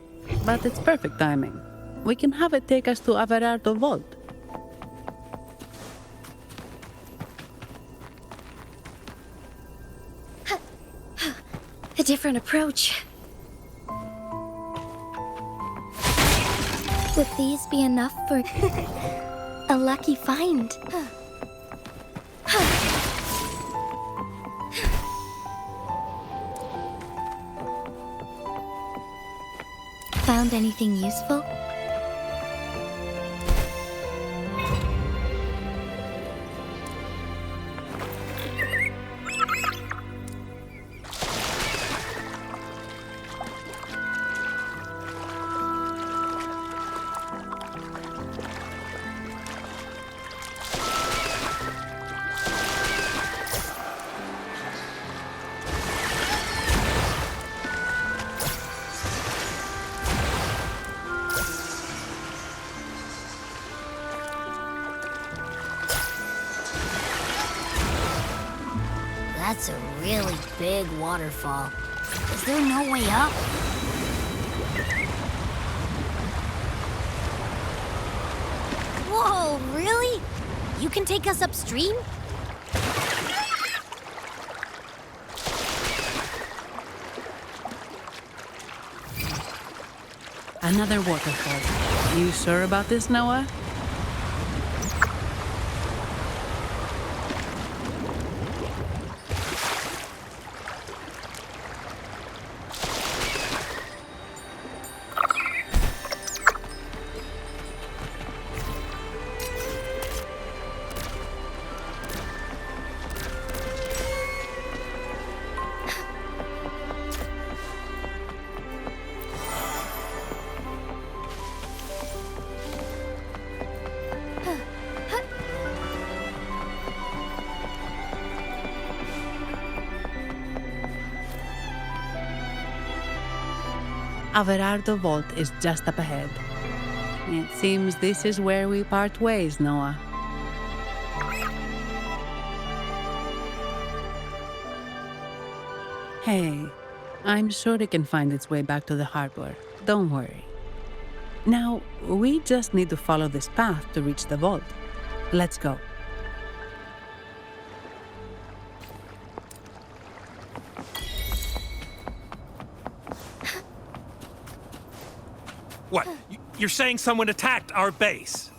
but it's perfect timing. We can have it take us to Averardo Vault. A different approach. Would these be enough for a lucky find? Found anything useful? That's a really big waterfall. Is there no way up? Whoa, really? You can take us upstream? Another waterfall. You sure about this, Noah? Averardo Vault is just up ahead. It seems this is where we part ways, Noah. Hey, I'm sure it can find its way back to the harbor. Don't worry. Now, we just need to follow this path to reach the vault. Let's go. What? You're saying someone attacked our base?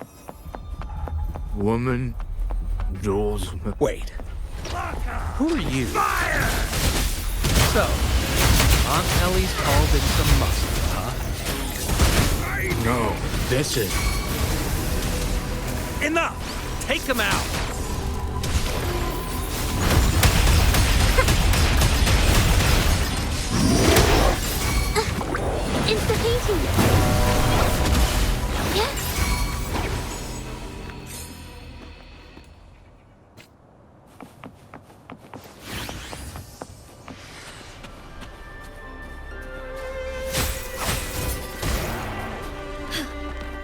Woman, Jules. Wait. Who are you? Fire! So, Aunt Ellie's called in some mustard, huh? No, this is... Enough! Take him out! Insta-painting! Yes!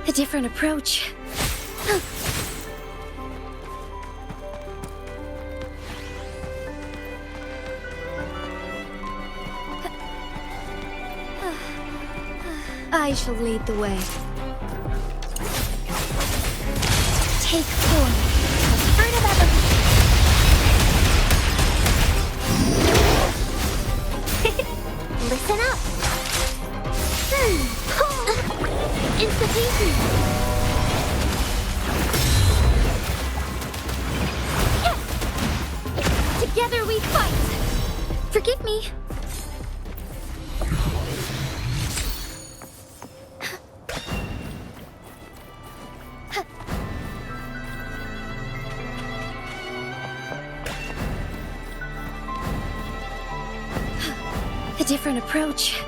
A different approach. I shall lead the way. Take form, the fruit of evolution. Listen up. Insta-painting. Yes! Together we fight. Forgive me. A different approach.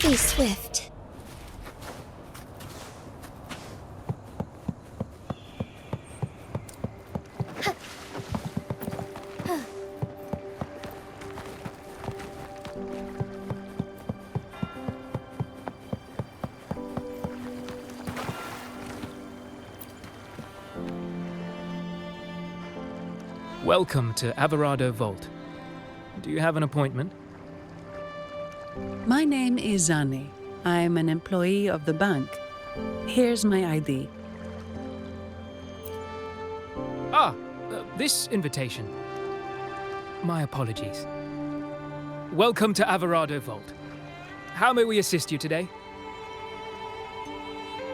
Be swift. Welcome to Averado Vault. Do you have an appointment? My name is Zani. I'm an employee of the bank. Here's my ID. This invitation. My apologies. Welcome to Averado Vault. How may we assist you today?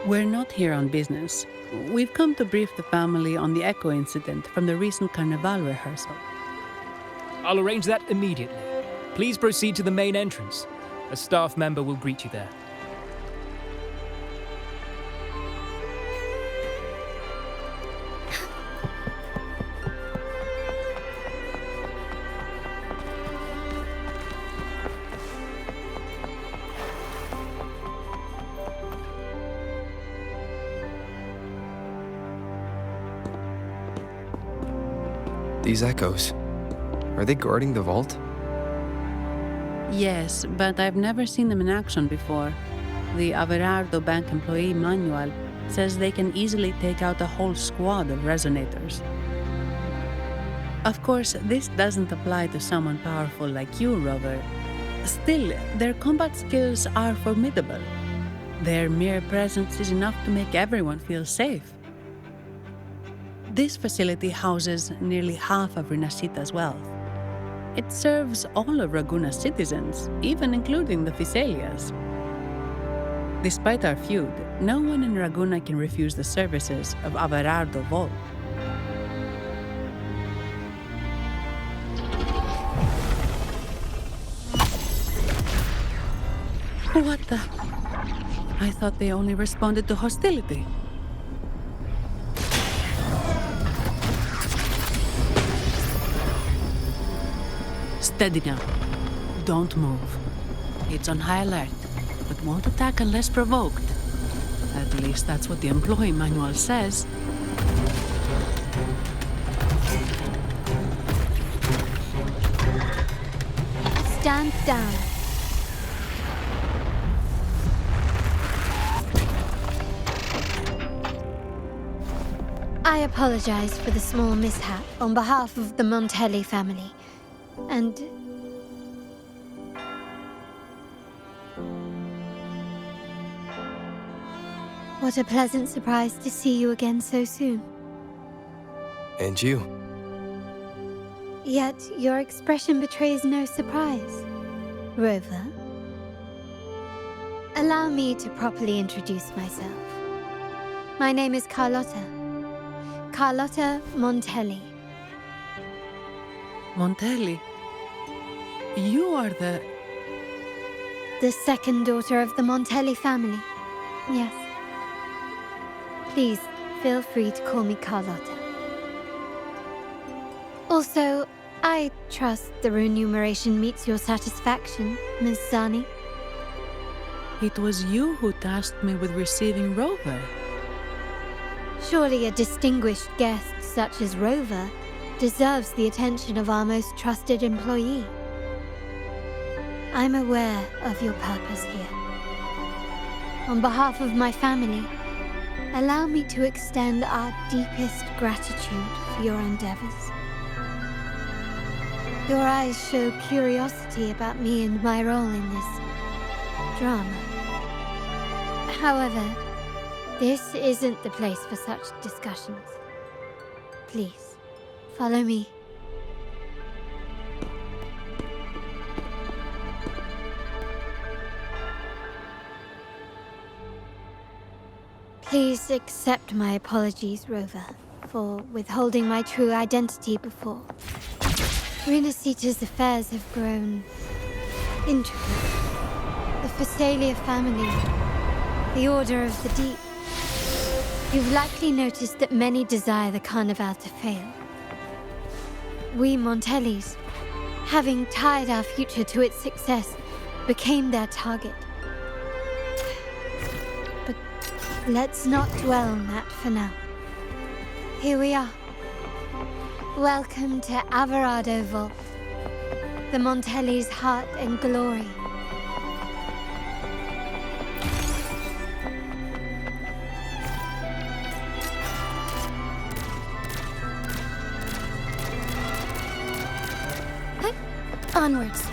We're not here on business. We've come to brief the family on the Echo incident from the recent Carnival rehearsal. I'll arrange that immediately. Please proceed to the main entrance. A staff member will greet you there. These echoes, are they guarding the vault? Yes, but I've never seen them in action before. The Averardo Bank employee manual says they can easily take out a whole squad of resonators. Of course, this doesn't apply to someone powerful like you, Rover. Still, their combat skills are formidable. Their mere presence is enough to make everyone feel safe. This facility houses nearly half of Rinascita's wealth. It serves all of Raguna's citizens, even including the Thessalias. Despite our feud, no one in Raguna can refuse the services of Averardo Vault. What the? I thought they only responded to hostility. Steady now. Don't move. It's on high alert, but won't attack unless provoked. At least that's what the employee manual says. Stand down. I apologize for the small mishap on behalf of the Montelli family. And what a pleasant surprise to see you again so soon. And you. Yet your expression betrays no surprise. Rover, allow me to properly introduce myself. My name is Carlotta. Carlotta Montelli. Montelli? You are the second daughter of the Montelli family. Yes. Please, feel free to call me Carlotta. Also, I trust the remuneration meets your satisfaction, Miss Zani. It was you who tasked me with receiving Rover. Surely a distinguished guest such as Rover deserves the attention of our most trusted employee. I'm aware of your purpose here. On behalf of my family, allow me to extend our deepest gratitude for your endeavors. Your eyes show curiosity about me and my role in this drama. However, this isn't the place for such discussions. Please, follow me. Please accept my apologies, Rover, for withholding my true identity before. Rinascita's affairs have grown intricate. The Thessalia family, the Order of the Deep. You've likely noticed that many desire the Carnival to fail. We Montellis, having tied our future to its success, became their target. Let's not dwell on that for now. Here we are. Welcome to Averardo Vault, the Montelli's heart and glory. Onwards.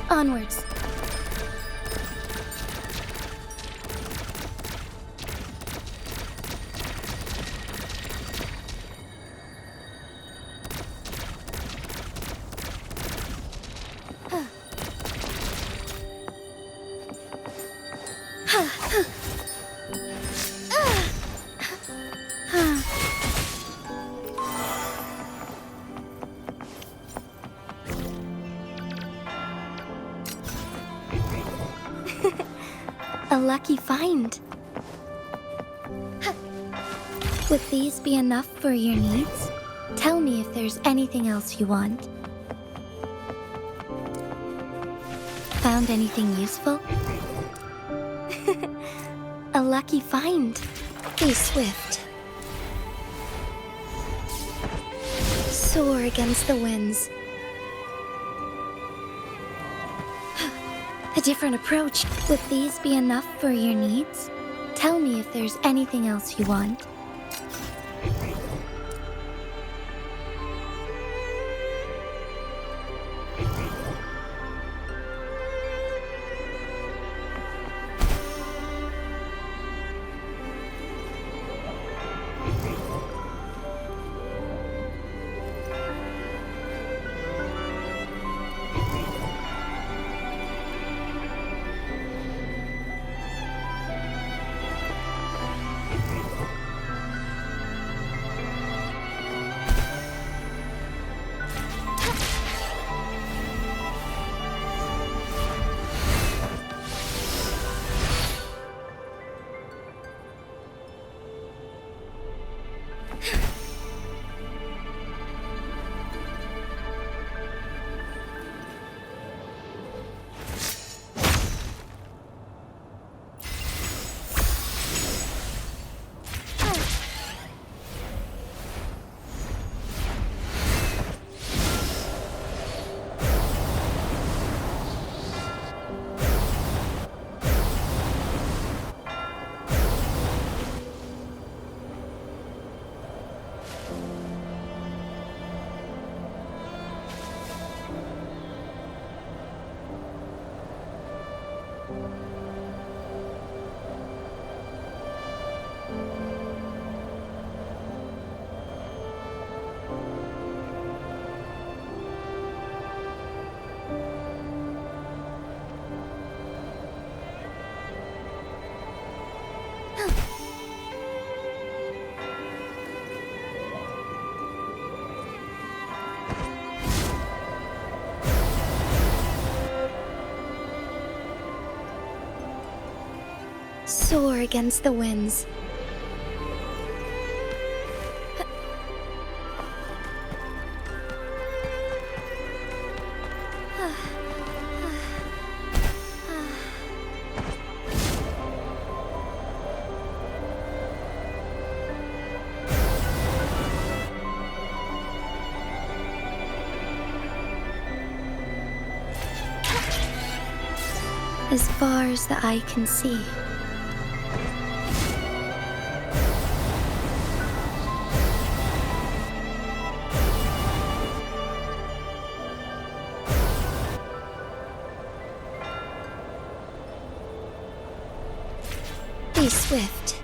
Onwards. A lucky find. Would these be enough for your needs? Tell me if there's anything else you want. Found anything useful? A lucky find. Be swift. Soar against the winds. A different approach. Would these be enough for your needs? Tell me if there's anything else you want. Soar against the winds. As far as the eye can see. Be swift.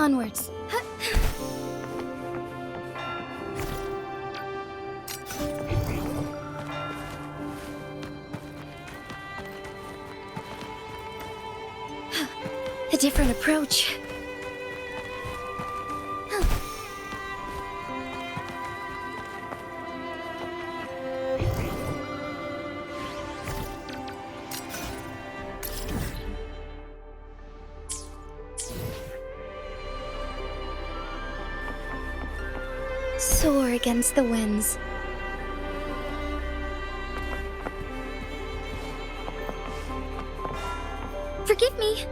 Onwards. A different approach. Soar against the winds. Forgive me.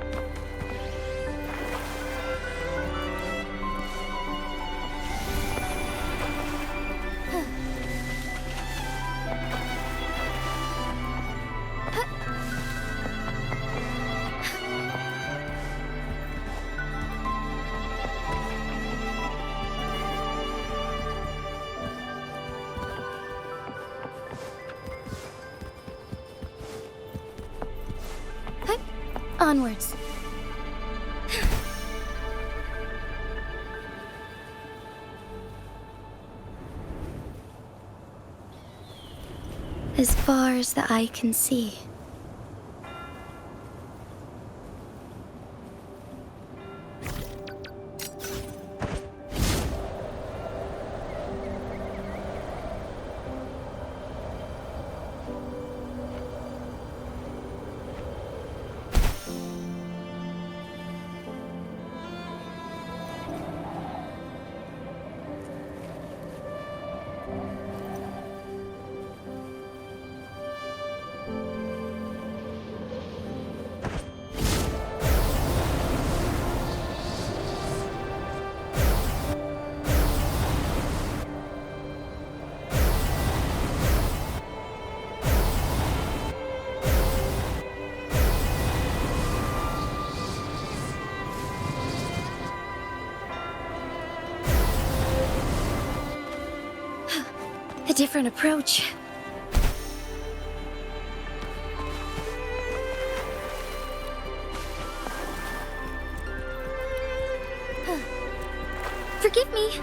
Onwards. As far as the eye can see. A different approach. Forgive me.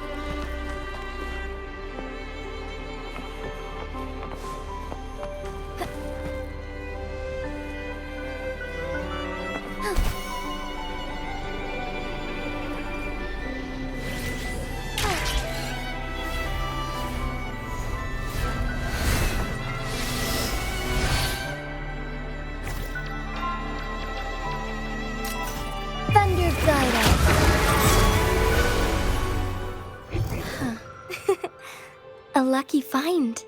Thunder guide us. Huh. A lucky find.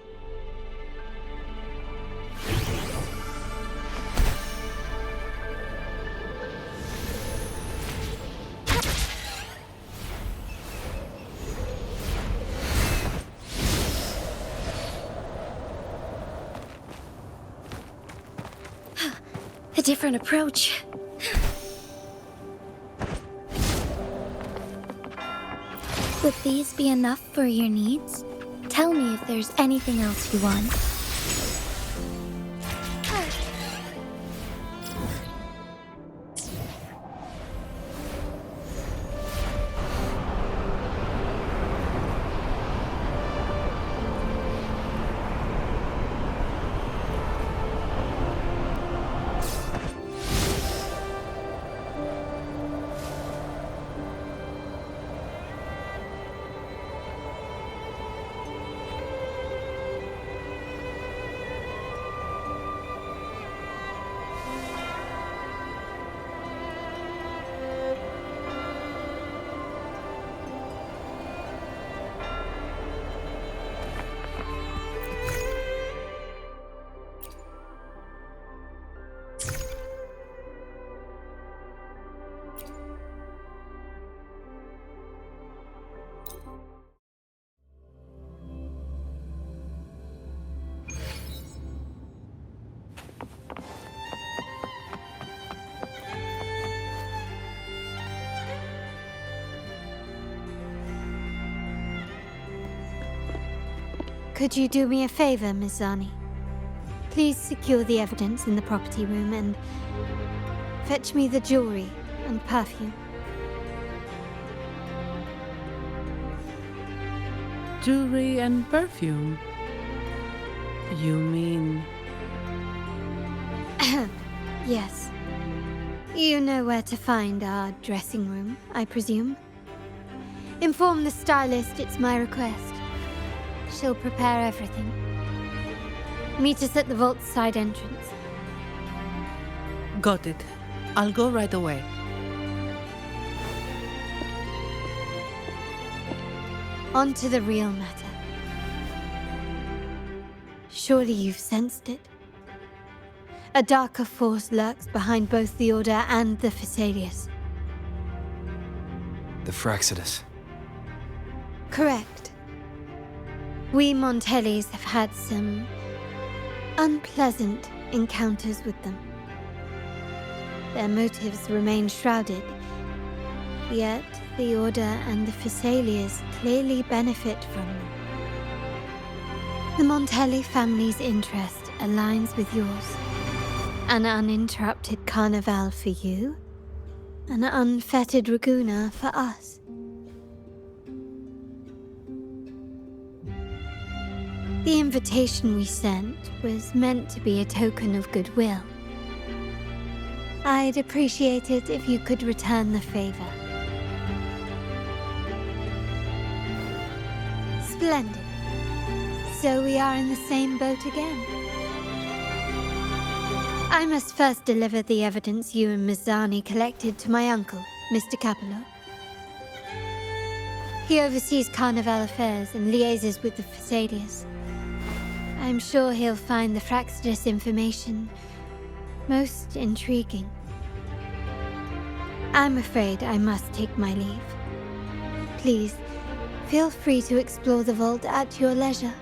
A different approach. Would these be enough for your needs? Tell me if there's anything else you want. Could you do me a favor, Miss Zani? Please secure the evidence in the property room and fetch me the jewelry and perfume. Jewelry and perfume. You mean... Yes. You know where to find our dressing room, I presume? Inform the stylist it's my request. She'll prepare everything. Meet us at the vault's side entrance. Got it. I'll go right away. On to the real matter. Surely you've sensed it. A darker force lurks behind both the Order and the Phasaelius. The Fraxidus. Correct. We Montellis have had some unpleasant encounters with them. Their motives remain shrouded, yet the Order and the Phasaelius clearly benefit from them. The Montelli family's interest aligns with yours. An uninterrupted carnival for you, an unfettered Raguna for us. The invitation we sent was meant to be a token of goodwill. I'd appreciate it if you could return the favor. Splendid. So we are in the same boat again. I must first deliver the evidence you and Mizzani collected to my uncle, Mr. Capello. He oversees Carnival affairs and liaises with the Phasaelius. I'm sure he'll find the Fraxidus information most intriguing. I'm afraid I must take my leave. Please, feel free to explore the vault at your leisure.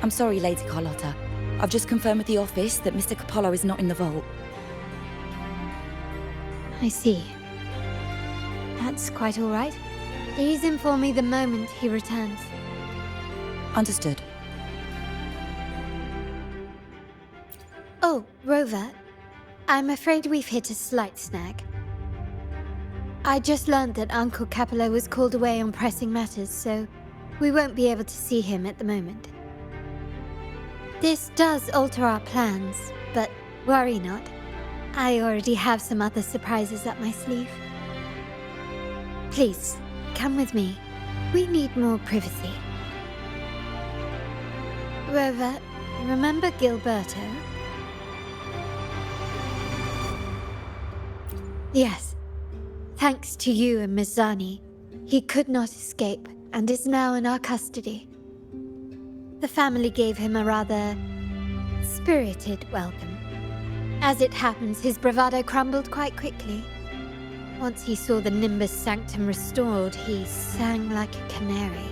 I'm sorry, Lady Carlotta. I've just confirmed with the office that Mr. Capello is not in the vault. I see. That's quite all right. Please inform me the moment he returns. Understood. Oh, Rover. I'm afraid we've hit a slight snag. I just learned that Uncle Capello was called away on pressing matters, so we won't be able to see him at the moment. This does alter our plans, but worry not. I already have some other surprises up my sleeve. Please, come with me. We need more privacy. Rover, remember Gilberto? Yes. Thanks to you and Mizzani, he could not escape and is now in our custody. The family gave him a rather spirited welcome. As it happens, his bravado crumbled quite quickly. Once he saw the Nimbus Sanctum restored, he sang like a canary.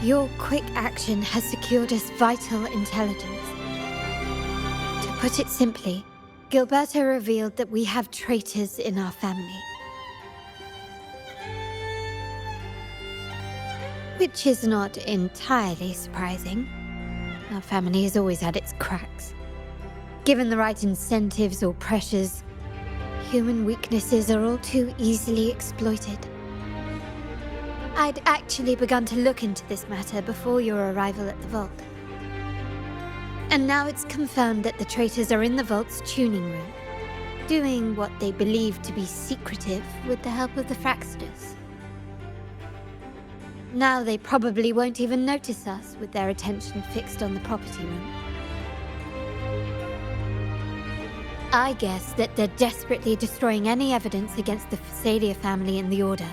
Your quick action has secured us vital intelligence. To put it simply, Gilberto revealed that we have traitors in our family. Which is not entirely surprising. Our family has always had its cracks. Given the right incentives or pressures, human weaknesses are all too easily exploited. I'd actually begun to look into this matter before your arrival at the vault. And now it's confirmed that the traitors are in the vault's tuning room, doing what they believe to be secretive with the help of the Fraxidus. Now they probably won't even notice us with their attention fixed on the property room. I guess that they're desperately destroying any evidence against the Phasalia family and the Order.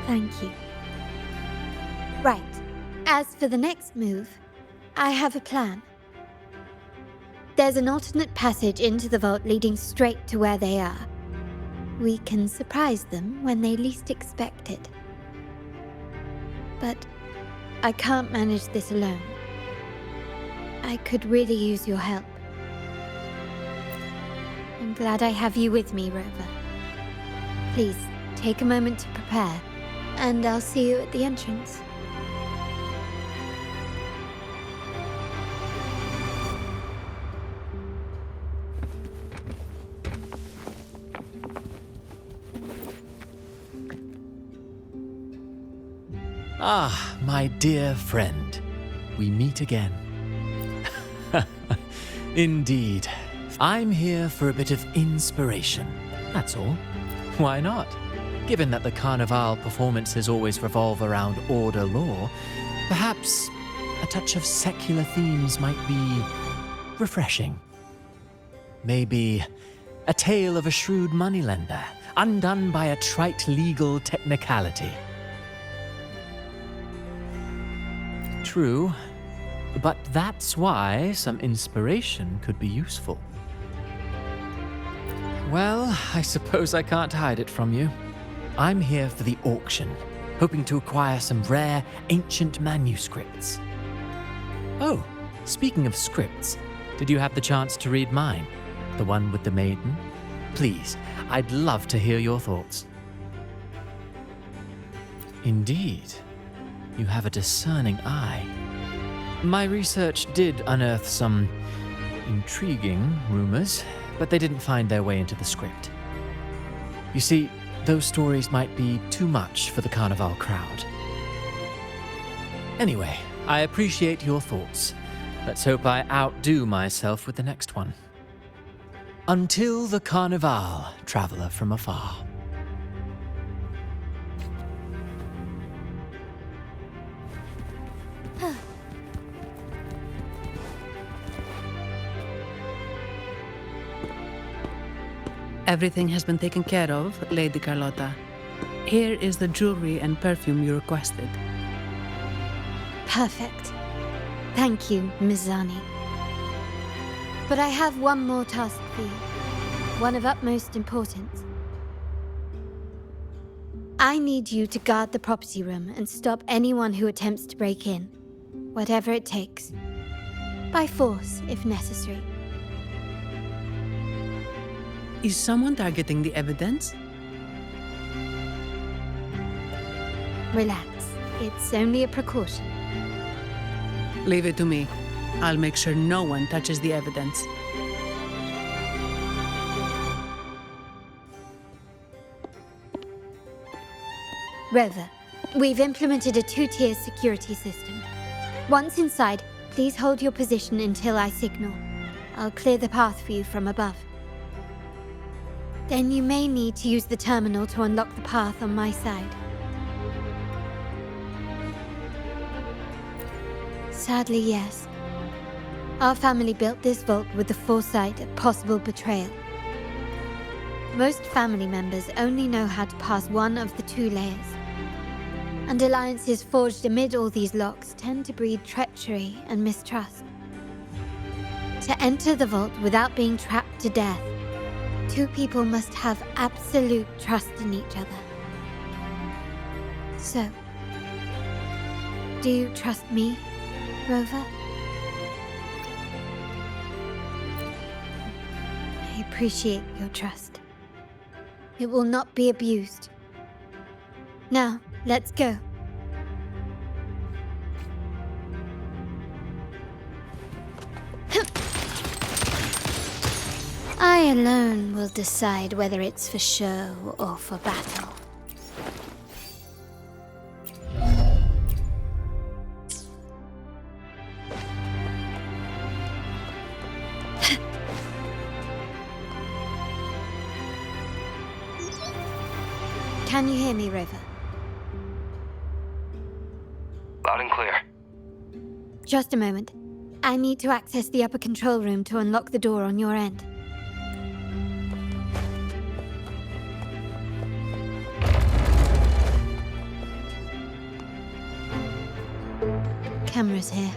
Thank you. Right. As for the next move, I have a plan. There's an alternate passage into the vault leading straight to where they are. We can surprise them when they least expect it. But I can't manage this alone. I could really use your help. glad I have you with me, Rover. Please, take a moment to prepare, and I'll see you at the entrance. Ah, my dear friend. We meet again. Indeed. I'm here for a bit of inspiration. That's all. Why not? Given that the Carnival performances always revolve around order law, perhaps a touch of secular themes might be refreshing. Maybe a tale of a shrewd moneylender, undone by a trite legal technicality. True, but that's why some inspiration could be useful. Well, I suppose I can't hide it from you. I'm here for the auction, hoping to acquire some rare, ancient manuscripts. Oh, speaking of scripts, did you have the chance to read mine? The one with the maiden? Please, I'd love to hear your thoughts. Indeed. You have a discerning eye. My research did unearth some intriguing rumors, but they didn't find their way into the script. You see, those stories might be too much for the Carnival crowd. Anyway, I appreciate your thoughts. Let's hope I outdo myself with the next one. Until the Carnival, traveler from afar. Everything has been taken care of, Lady Carlotta. Here is the jewelry and perfume you requested. Perfect. Thank you, Mizani. But I have one more task for you. One of utmost importance. I need you to guard the property room and stop anyone who attempts to break in. Whatever it takes. By force, if necessary. Is someone targeting the evidence? Relax. It's only a precaution. Leave it to me. I'll make sure no one touches the evidence. Rover, we've implemented a two-tier security system. Once inside, please hold your position until I signal. I'll clear the path for you from above. Then you may need to use the terminal to unlock the path on my side. Sadly, yes. Our family built this vault with the foresight of possible betrayal. Most family members only know how to pass one of the two layers. And alliances forged amid all these locks tend to breed treachery and mistrust. To enter the vault without being trapped to death, two people must have absolute trust in each other. So, do you trust me, Rover? I appreciate your trust. It will not be abused. Now, let's go. I alone will decide whether it's for show or for battle. Can you hear me, Rover? Loud and clear. Just a moment. I need to access the upper control room to unlock the door on your end. Cameras here.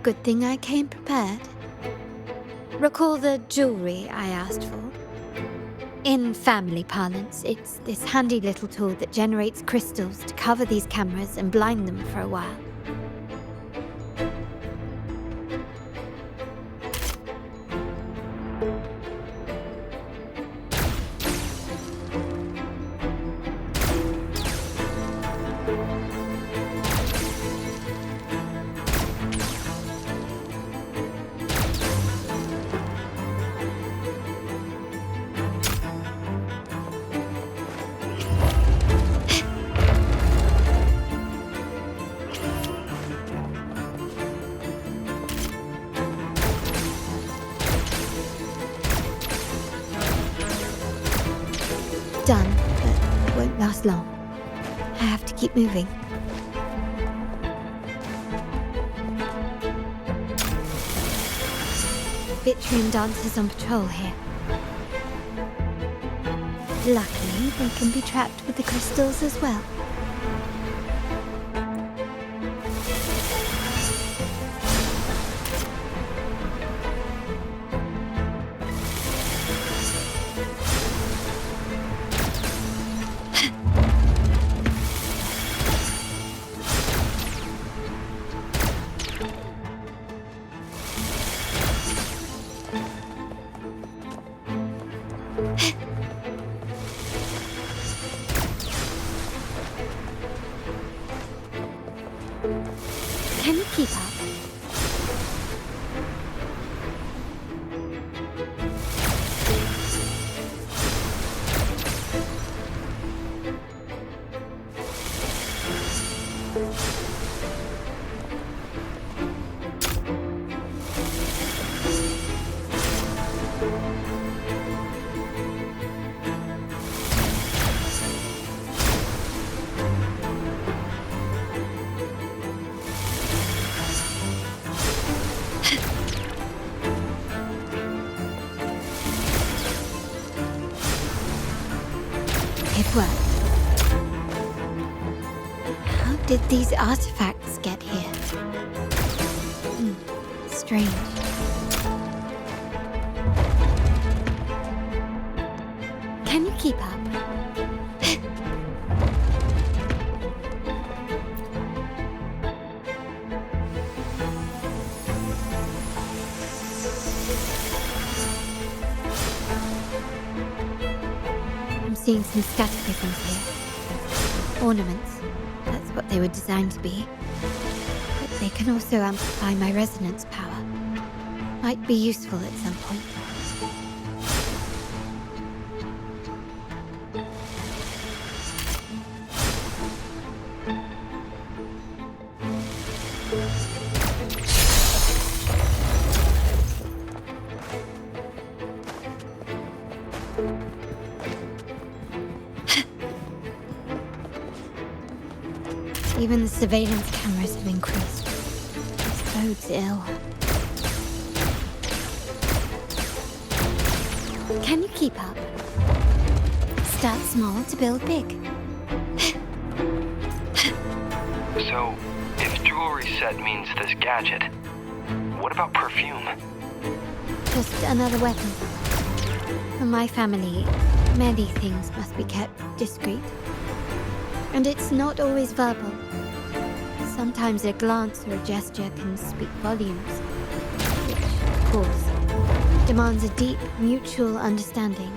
Good thing I came prepared. Recall the jewelry I asked for? In family parlance, it's this handy little tool that generates crystals to cover these cameras and blind them for a while. won't last long. I have to keep moving. Vitrium dancers on patrol here. Luckily, they can be trapped with the crystals as well. Can you keep up? It worked. How did these artifacts get here? Strange. Can you keep up? I'm seeing some scatter prisms here. Ornaments. That's what they were designed to be. But they can also amplify my resonance power. Might be useful at some point. Even the surveillance cameras have increased. This bodes ill. Can you keep up? Start small to build big. So, if jewelry set means this gadget, what about perfume? Just another weapon. For my family, many things must be kept discreet. And it's not always verbal. Sometimes a glance or a gesture can speak volumes, which, of course, demands a deep mutual understanding.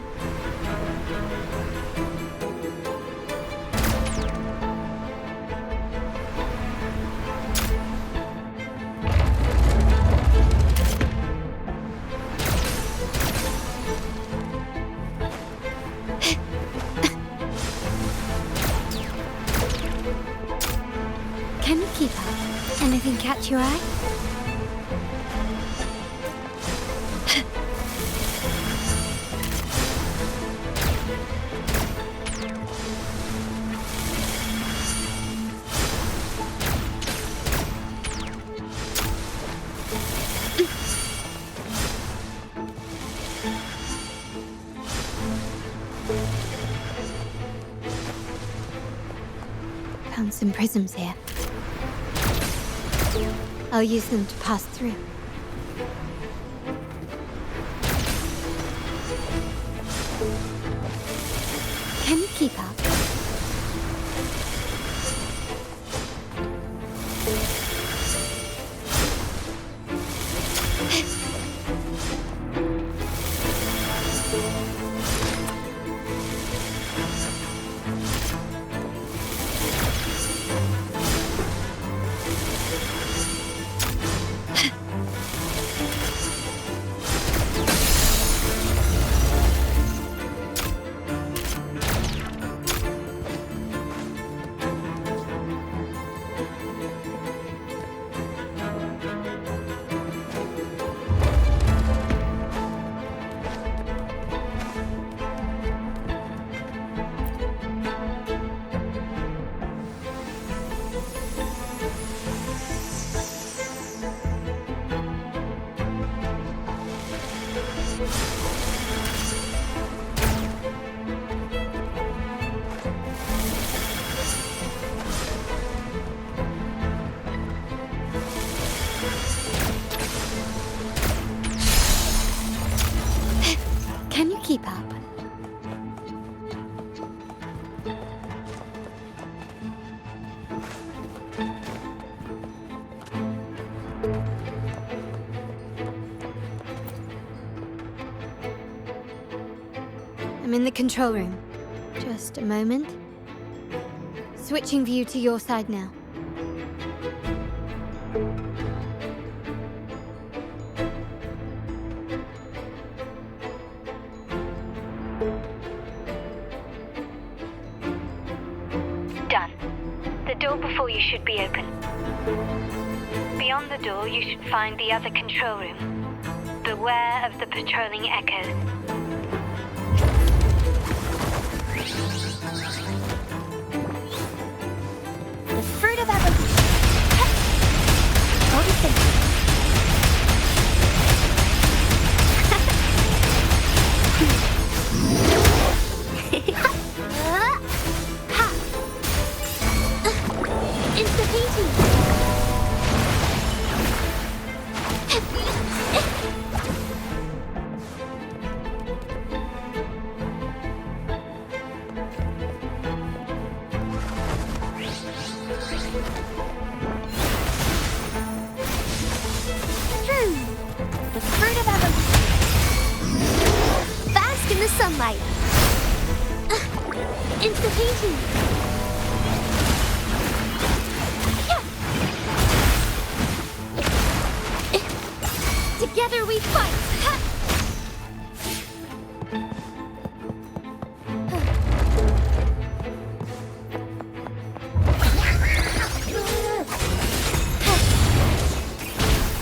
Can you keep up? Anything catch your eye? Found some prisms here. I'll use them to pass through. Can you keep up? I'm in the control room. Just a moment. Switching view to your side now. Done. The door before you should be open. Beyond the door, you should find the other control room. Beware of the patrolling echoes. The fruit of evolution. What do you think? It's the painting. The fruit of evolution. Bask in the sunlight. It's the painting. Together we fight.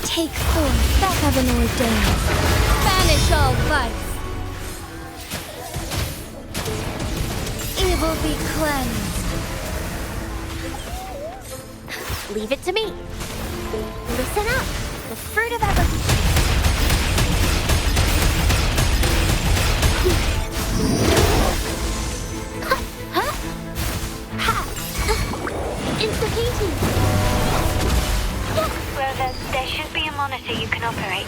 Take form that heaven ordains. Banish all vice. Evil be cleansed. Leave it to me. Listen up. The fruit of evolution. It's the painting. Rover, there should be a monitor you can operate.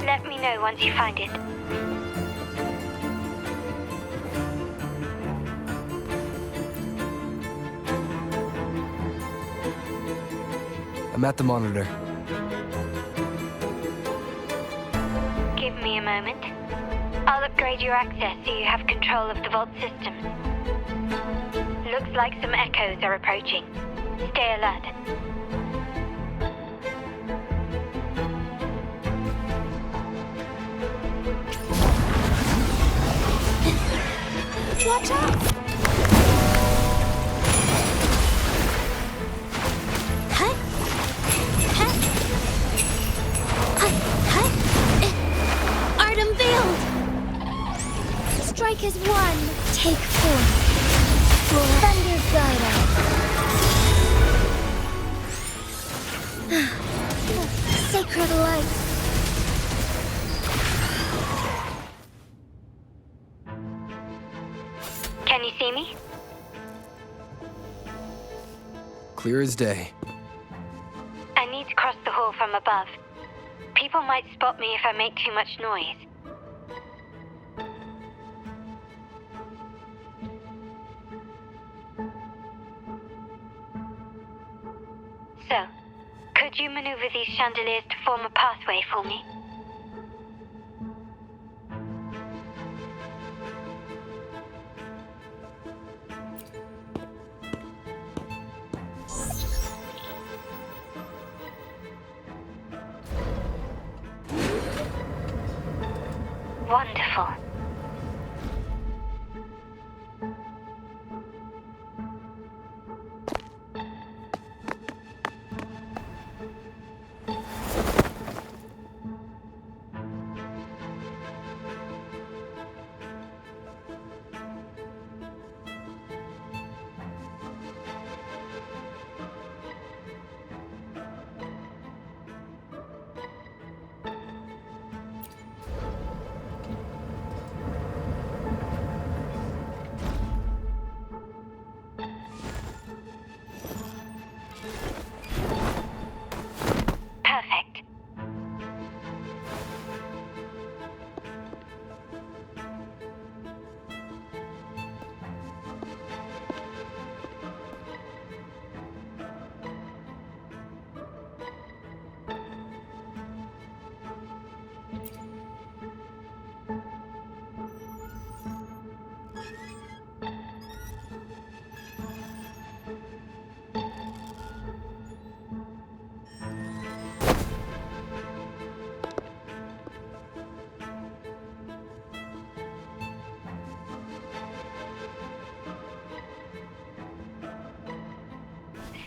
Let me know once you find it. I'm at the monitor. Give me a moment. I'll upgrade your access so you have control of the vault system. Looks like some echoes are approaching. Stay alert. Watch out! Art unveiled! Strike as one. Take form. Thunder guide us. Sacred light. Can you see me? Clear as day. I need to cross the hall from above. People might spot me if I make too much noise. So, could you maneuver these chandeliers to form a pathway for me? Wonderful.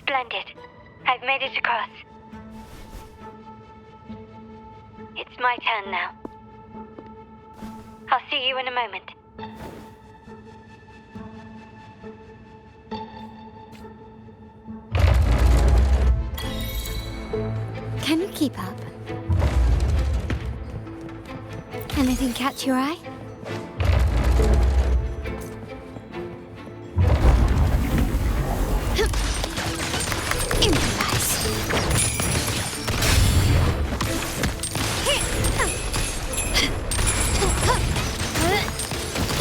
Splendid. I've made it across. It's my turn now. I'll see you in a moment. Can you keep up? Anything catch your eye?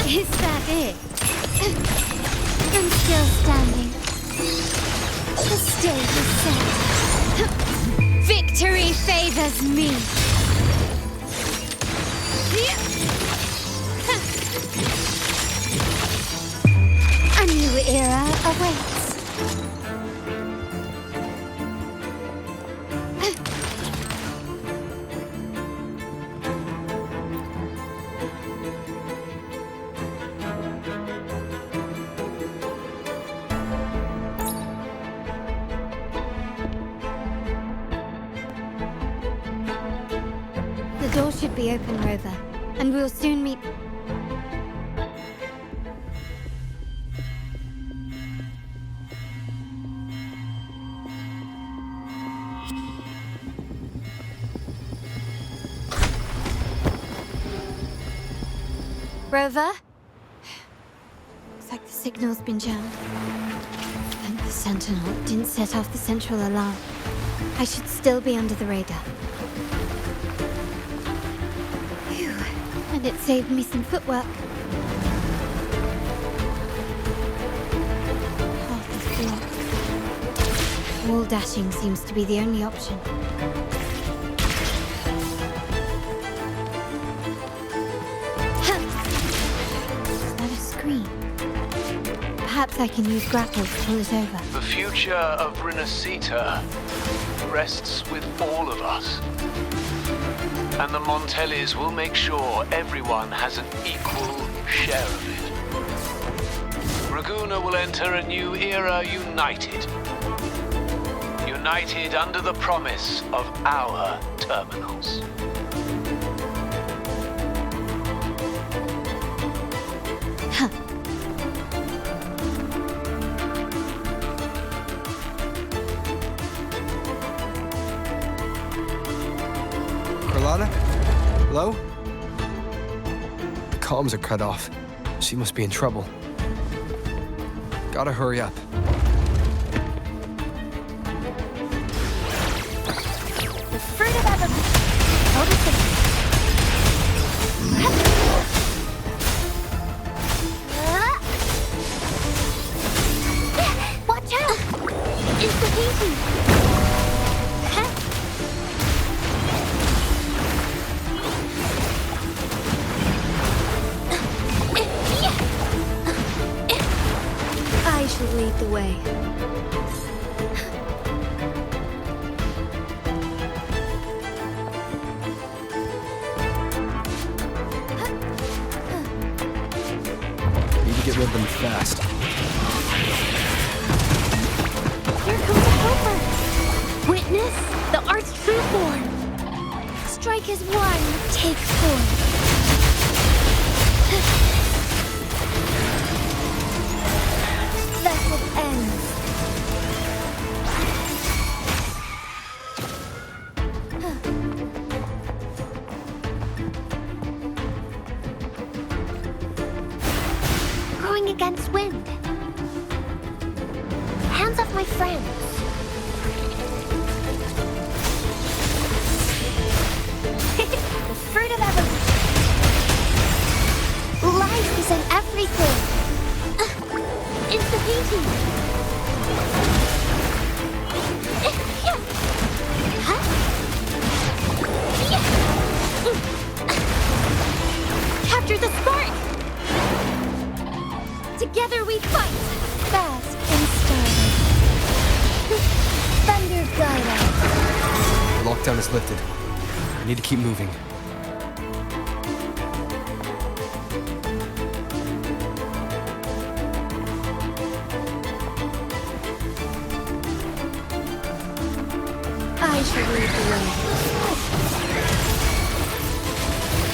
Is that it? I'm still standing. The stage is set. Victory favors me. A new era awaits. The door should be open, Rover, and we'll soon meet. Rover? Looks like the signal's been jammed. And the Sentinel didn't set off the central alarm. I should still be under the radar. Phew. And it saved me some footwork. Path is blocked. Wall dashing seems to be the only option. Perhaps I can use grapples to pull it over. The future of Rinascita rests with all of us. And the Montellis will make sure everyone has an equal share of it. Raguna will enter a new era united. United under the promise of our terminals. Carlotta? Hello? The comms are cut off. She must be in trouble. Gotta hurry up. The fruit of ever... Watch out! It's the painting! I shall lead the way. Need to get rid of them fast. Here comes the helper! Witness the art's true form! Strike as one, take form. Vessel ends. Rowing against wind. Hands off my friends. The fruit of evolution. Life is in everything. It's the painting. Huh? Capture the spark! Together we fight! Fast and starlight. Thunder guide us. Lockdown is lifted. I need to keep moving. I shall lead the way.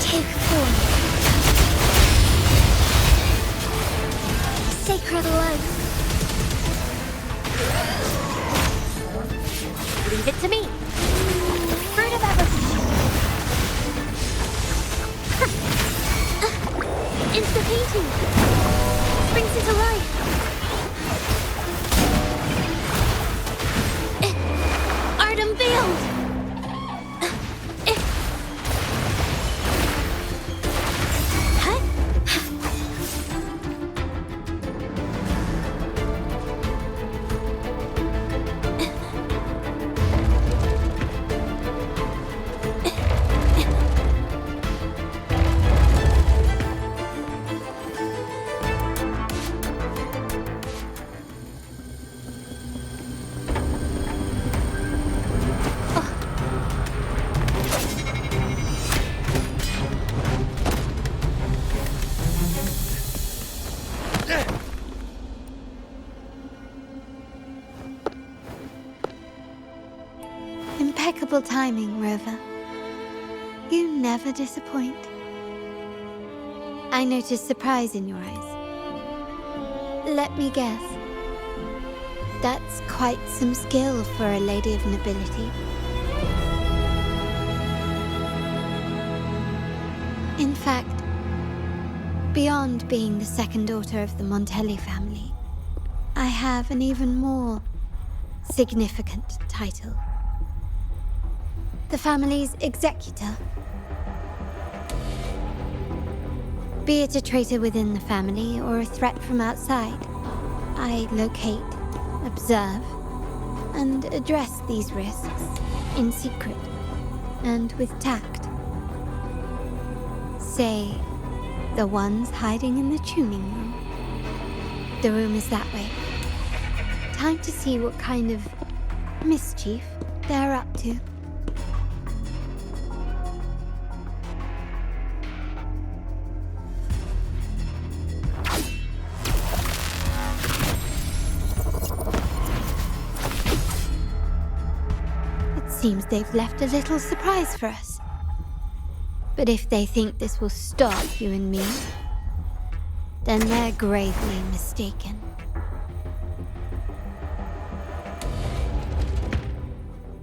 Take form. Sacred life. Leave it to me. The fruit of evolution. Insta-painting. Brings it to life. Art unveiled. Impeccable timing, Rover. You never disappoint. I noticed surprise in your eyes. Let me guess. That's quite some skill for a lady of nobility. In fact, beyond being the second daughter of the Montelli family, I have an even more significant title. The family's executor. Be it a traitor within the family or a threat from outside, I locate, observe, and address these risks in secret and with tact. Say, the ones hiding in the tuning room. The room is that way. Time to see what kind of mischief they're up to. Seems they've left a little surprise for us. But if they think this will stop you and me, then they're gravely mistaken.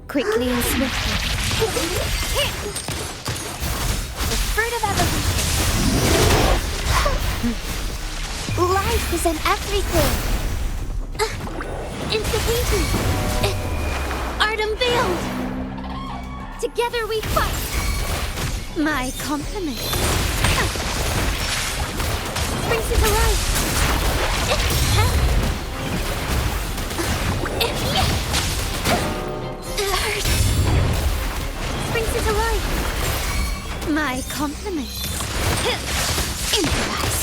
Quickly and swiftly. The fruit of evolution. Life is in everything. Insta-painting. Art unveiled. Together we fight. My compliment. Brings it to life. It hurts. Brings it to life. My compliments. Improvise.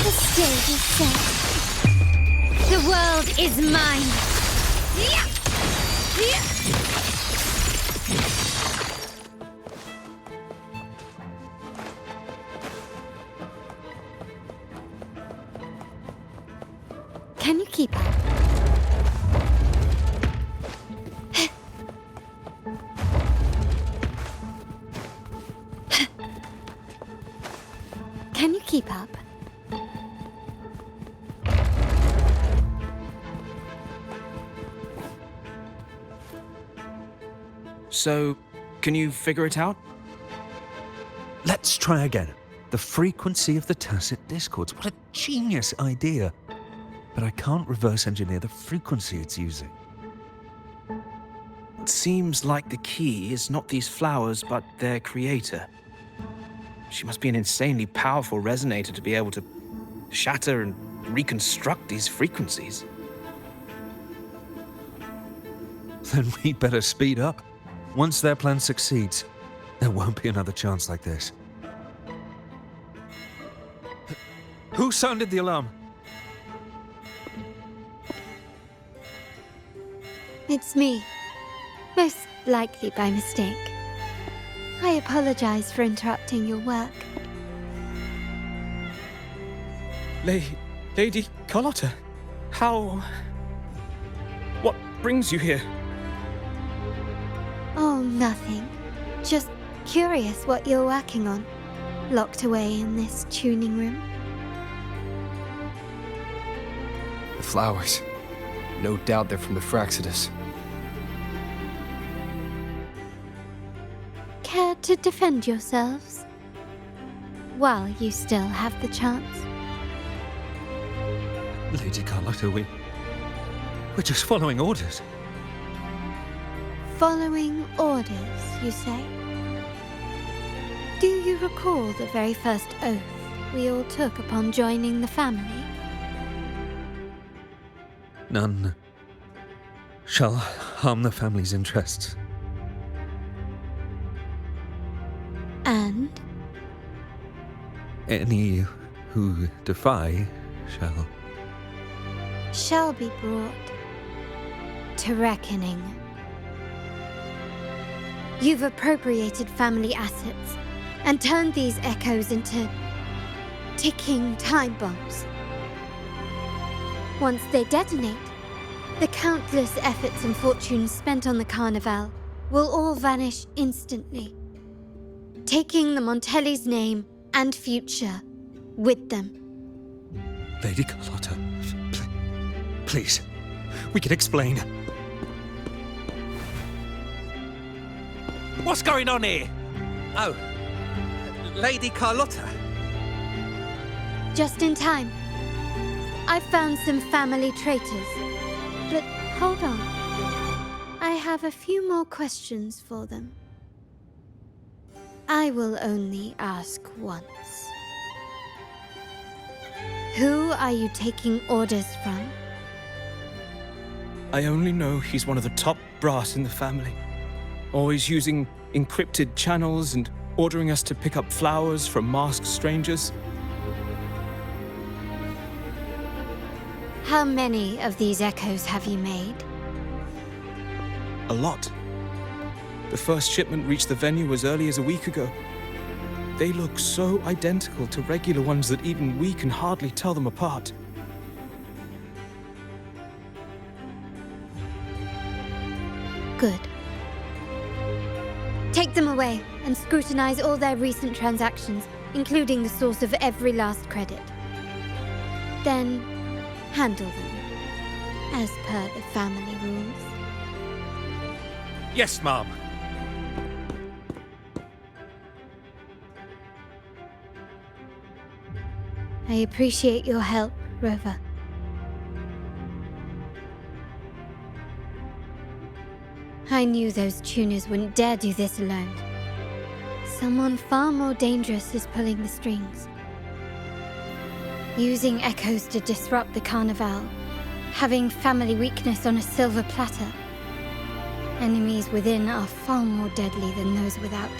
The stage is set. The world is mine. Can you keep up? Can you keep up? So, can you figure it out? Let's try again. The frequency of the tacit discords. What a genius idea. But I can't reverse engineer the frequency it's using. It seems like the key is not these flowers, but their creator. She must be an insanely powerful resonator to be able to shatter and reconstruct these frequencies. Then we better speed up. Once their plan succeeds, there won't be another chance like this. Who sounded the alarm? It's me. Most likely by mistake. I apologize for interrupting your work. Lady Carlotta, how... What brings you here? Oh, nothing. Just curious what you're working on, locked away in this tuning room. The flowers. No doubt they're from the Fraxidus. Care to defend yourselves? While you still have the chance. Lady Carlotta, we're just following orders. Following orders, you say? Do you recall the very first oath we all took upon joining the family? None shall harm the family's interests. And? Any who defy shall be brought to reckoning. You've appropriated family assets and turned these echoes into ticking time bombs. Once they detonate, the countless efforts and fortunes spent on the Carnival will all vanish instantly, taking the Montelli's name and future with them. Lady Carlotta, please, we can explain. What's going on here? Oh, Lady Carlotta. Just in time. I found some family traitors. But hold on. I have a few more questions for them. I will only ask once. Who are you taking orders from? I only know he's one of the top brass in the family. Always using encrypted channels and ordering us to pick up flowers from masked strangers. How many of these echoes have you made? A lot. The first shipment reached the venue as early as a week ago. They look so identical to regular ones that even we can hardly tell them apart. Good. Take them away and scrutinize all their recent transactions, including the source of every last credit. Then handle them, as per the family rules. Yes, Mom. I appreciate your help, Rover. I knew those tuners wouldn't dare do this alone. Someone far more dangerous is pulling the strings. Using echoes to disrupt the Carnival. Having family weakness on a silver platter. Enemies within are far more deadly than those without.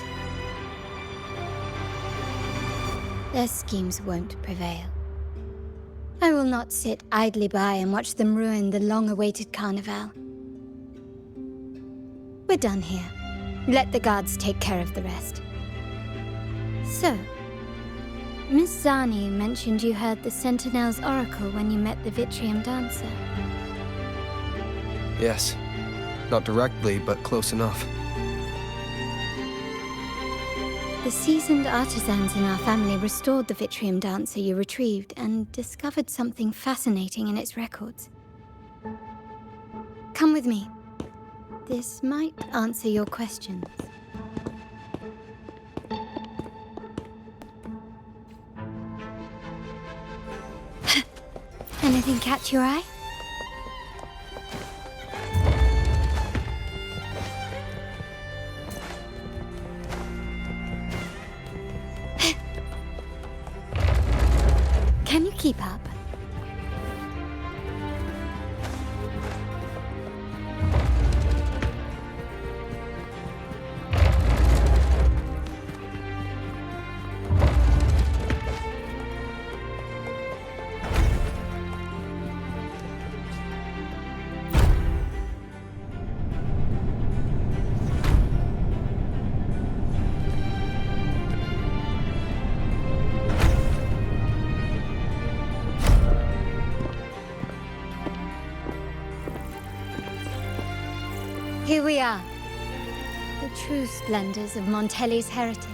Their schemes won't prevail. I will not sit idly by and watch them ruin the long-awaited Carnival. We're done here. Let the guards take care of the rest. So, Miss Zani mentioned you heard the Sentinel's oracle when you met the Vitrium Dancer. Yes. Not directly, but close enough. The seasoned artisans in our family restored the Vitrium Dancer you retrieved and discovered something fascinating in its records. Come with me. This might answer your questions. Anything catch your eye? Can you keep up? we are. The true splendors of Montelli's heritage.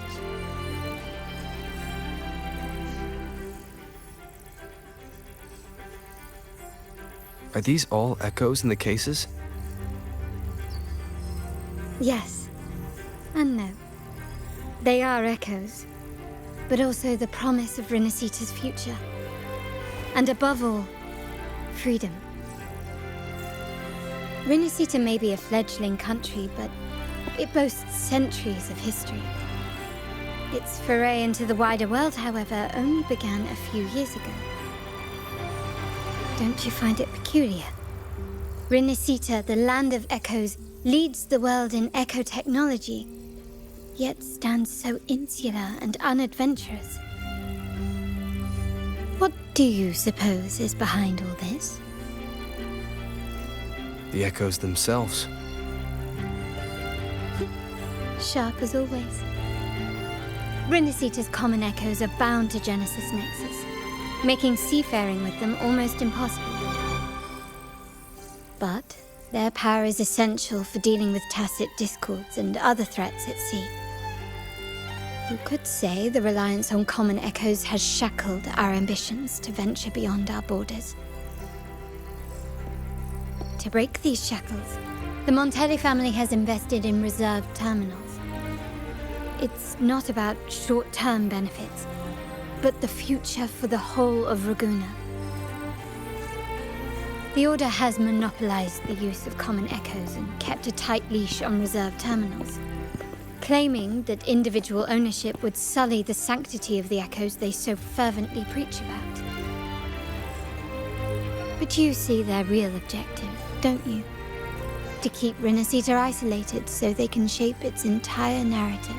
Are these all echoes in the cases? Yes. And no. They are echoes, but also the promise of Rinascita's future. And above all, freedom. Rinascita may be a fledgling country, but it boasts centuries of history. Its foray into the wider world, however, only began a few years ago. Don't you find it peculiar? Rinascita, the land of echoes, leads the world in echo technology, yet stands so insular and unadventurous. What do you suppose is behind all this? The echoes themselves. Sharp as always. Rinascita's common echoes are bound to Genesis Nexus, making seafaring with them almost impossible. But their power is essential for dealing with tacit discords and other threats at sea. You could say the reliance on common echoes has shackled our ambitions to venture beyond our borders. To break these shackles, the Montelli family has invested in reserved terminals. It's not about short-term benefits, but the future for the whole of Ragusa. The Order has monopolized the use of common echoes and kept a tight leash on reserved terminals, claiming that individual ownership would sully the sanctity of the echoes they so fervently preach about. But you see their real objective, don't you? To keep Rinascita isolated so they can shape its entire narrative.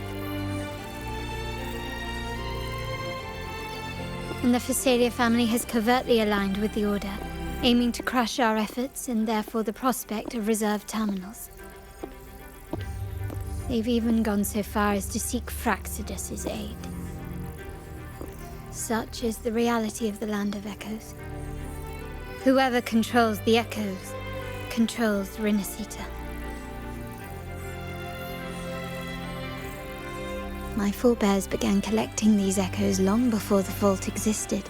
And the Phasalia family has covertly aligned with the Order, aiming to crush our efforts and therefore the prospect of reserved terminals. They've even gone so far as to seek Fraxidus's aid. Such is the reality of the Land of Echoes. Whoever controls the Echoes controls Rinascita. My forebears began collecting these echoes long before the vault existed,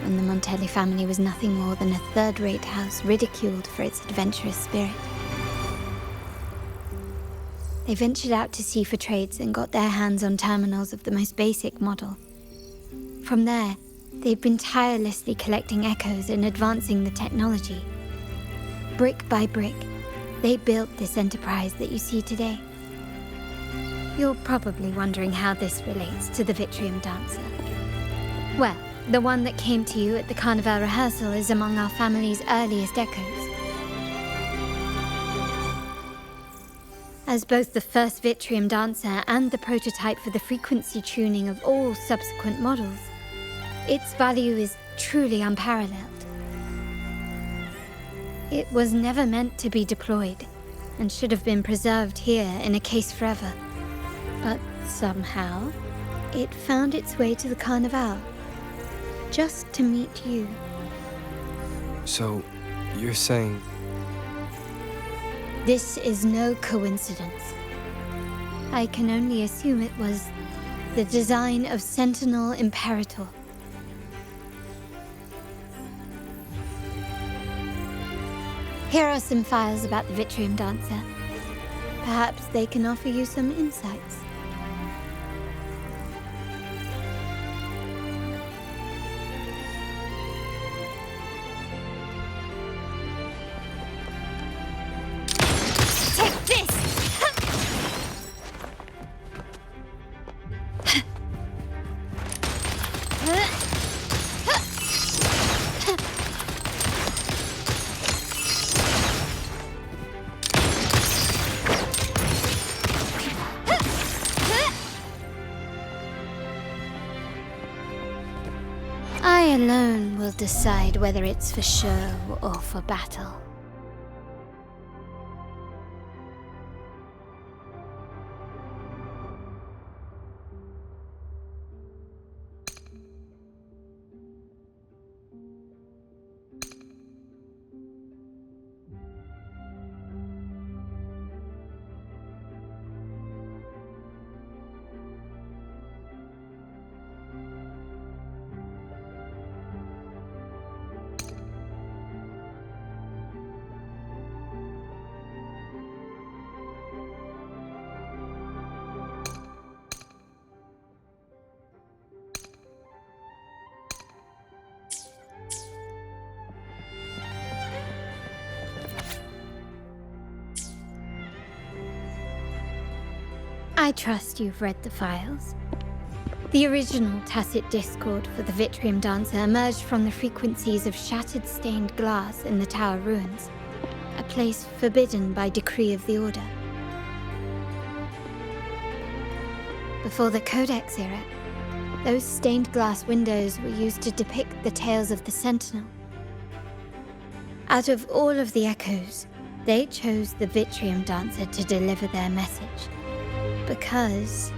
when the Montelli family was nothing more than a third-rate house ridiculed for its adventurous spirit. They ventured out to sea for trades and got their hands on terminals of the most basic model. From there, they've been tirelessly collecting echoes and advancing the technology. Brick by brick, they built this enterprise that you see today. You're probably wondering how this relates to the Vitrium Dancer. Well, the one that came to you at the Carnival rehearsal is among our family's earliest echoes. As both the first Vitrium Dancer and the prototype for the frequency tuning of all subsequent models, its value is truly unparalleled. It was never meant to be deployed, and should have been preserved here in a case forever. But somehow, it found its way to the Carnival, just to meet you. So, you're saying... This is no coincidence. I can only assume it was the design of Sentinel Imperator. Here are some files about the Vitrium Dancer. Perhaps they can offer you some insights. Take this! I alone will decide whether it's for show or for battle. I trust you've read the files. The original tacit discord for the Vitrium Dancer emerged from the frequencies of shattered stained glass in the tower ruins, a place forbidden by decree of the Order. Before the Codex era, those stained glass windows were used to depict the tales of the Sentinel. Out of all of the echoes, they chose the Vitrium Dancer to deliver their message. Because...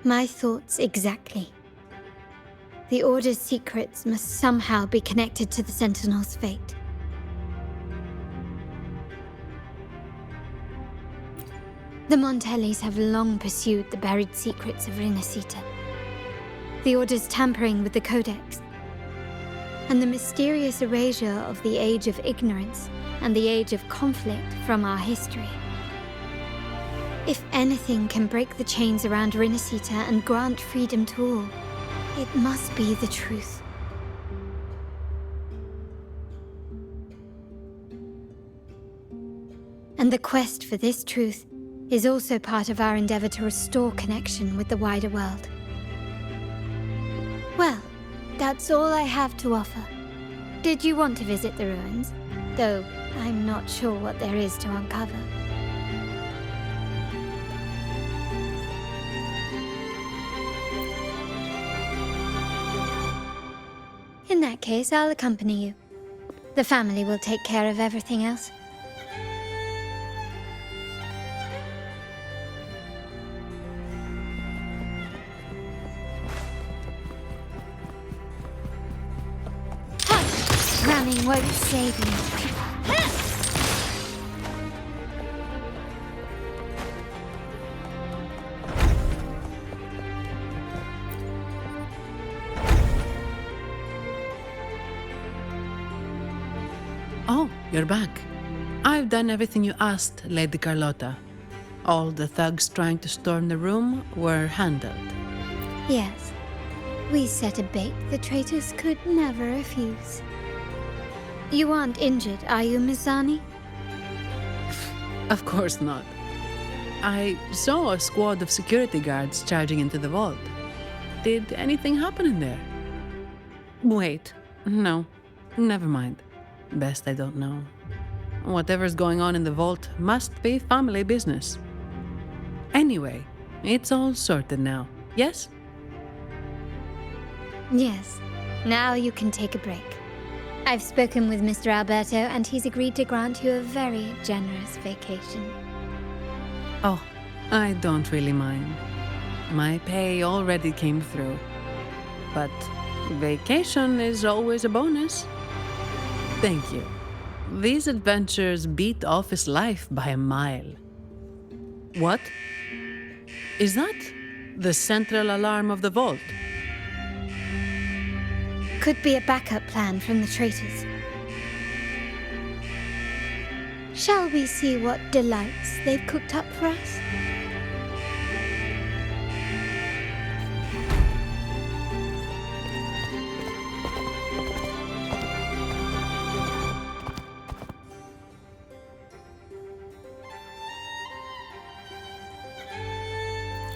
My thoughts exactly. The Order's secrets must somehow be connected to the Sentinel's fate. The Montellis have long pursued the buried secrets of Rinascita. The Order's tampering with the Codex, and the mysterious erasure of the Age of Ignorance and the Age of Conflict from our history. If anything can break the chains around Rinascita and grant freedom to all, it must be the truth. And the quest for this truth is also part of our endeavor to restore connection with the wider world. Well, that's all I have to offer. Did you want to visit the ruins? Though I'm not sure what there is to uncover. In that case, I'll accompany you. The family will take care of everything else. Running won't save you. Oh, you're back. I've done everything you asked, Lady Carlotta. All the thugs trying to storm the room were handled. Yes. We set a bait the traitors could never refuse. You aren't injured, are you, Miss Zani? Of course not. I saw a squad of security guards charging into the vault. Did anything happen in there? Wait, no, never mind. Best I don't know. Whatever's going on in the vault must be family business. Anyway, it's all sorted now, yes? Yes. Now you can take a break. I've spoken with Mr. Alberto, and he's agreed to grant you a very generous vacation. Oh, I don't really mind. My pay already came through. But vacation is always a bonus. Thank you. These adventures beat office life by a mile. What? Is that the central alarm of the vault? Could be a backup plan from the traitors. Shall we see what delights they've cooked up for us?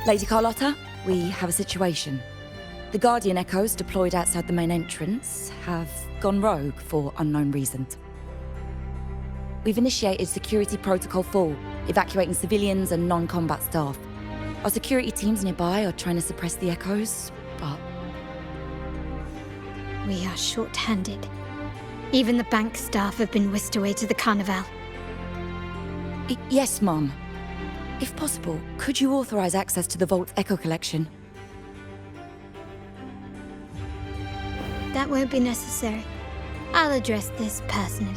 Lady Carlotta, we have a situation. The Guardian Echoes deployed outside the main entrance have gone rogue for unknown reasons. We've initiated Security Protocol 4, evacuating civilians and non-combat staff. Our security teams nearby are trying to suppress the Echoes, but... We are short-handed. Even the bank staff have been whisked away to the Carnival. Yes, Mum. If possible, could you authorize access to the Vault's Echo collection? That won't be necessary. I'll address this personally.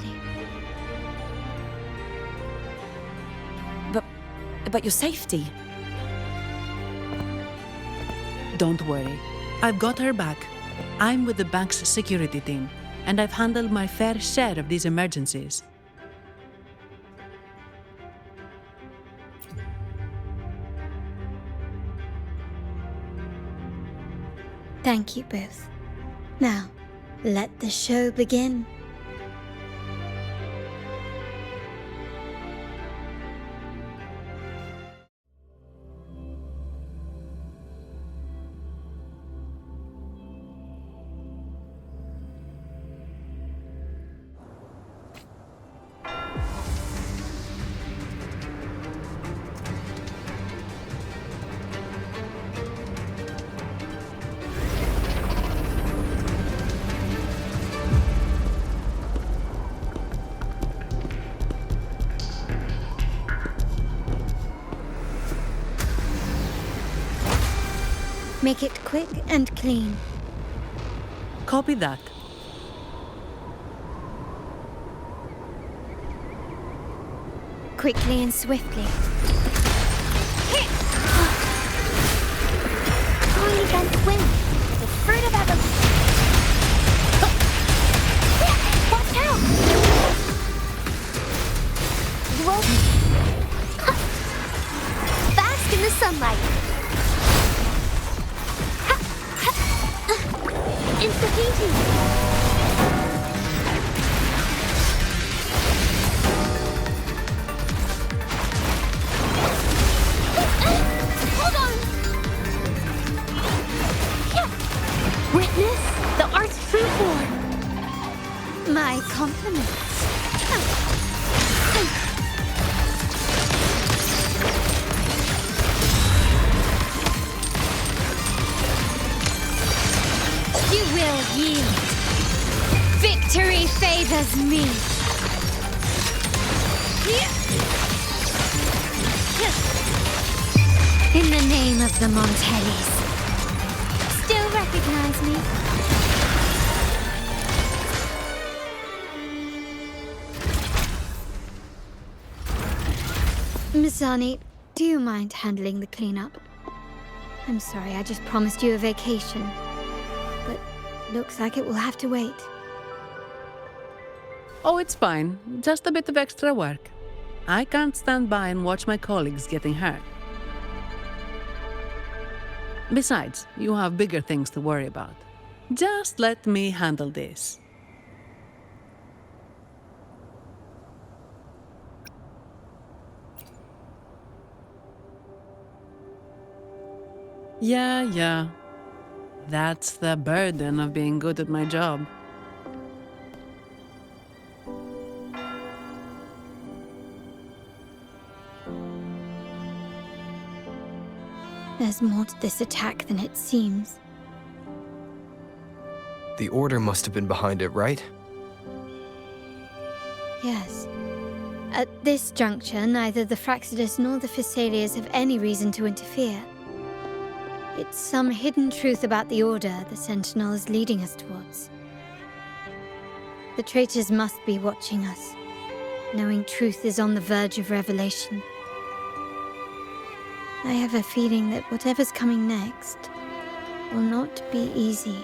But your safety? Don't worry. I've got her back. I'm with the bank's security team, and I've handled my fair share of these emergencies. Thank you both. Now, let the show begin. Make it quick and clean. Copy that. Quickly and swiftly. Tiny bent wing. The fruit of ever. Watch out! Whoa. Bask in the sunlight. Insta-painting. Hold on! Witness the art's true form. My compliments. You will yield. Victory favors me. In the name of the Montellis. Still recognize me? Mizani, do you mind handling the cleanup? I'm sorry, I just promised you a vacation. But looks like it will have to wait. Oh, it's fine. Just a bit of extra work. I can't stand by and watch my colleagues getting hurt. Besides, you have bigger things to worry about. Just let me handle this. Yeah. That's the burden of being good at my job. There's more to this attack than it seems. The Order must have been behind it, right? Yes. At this juncture, neither the Fraxidus nor the Phassalias have any reason to interfere. It's some hidden truth about the Order the Sentinel is leading us towards. The traitors must be watching us, knowing truth is on the verge of revelation. I have a feeling that whatever's coming next will not be easy.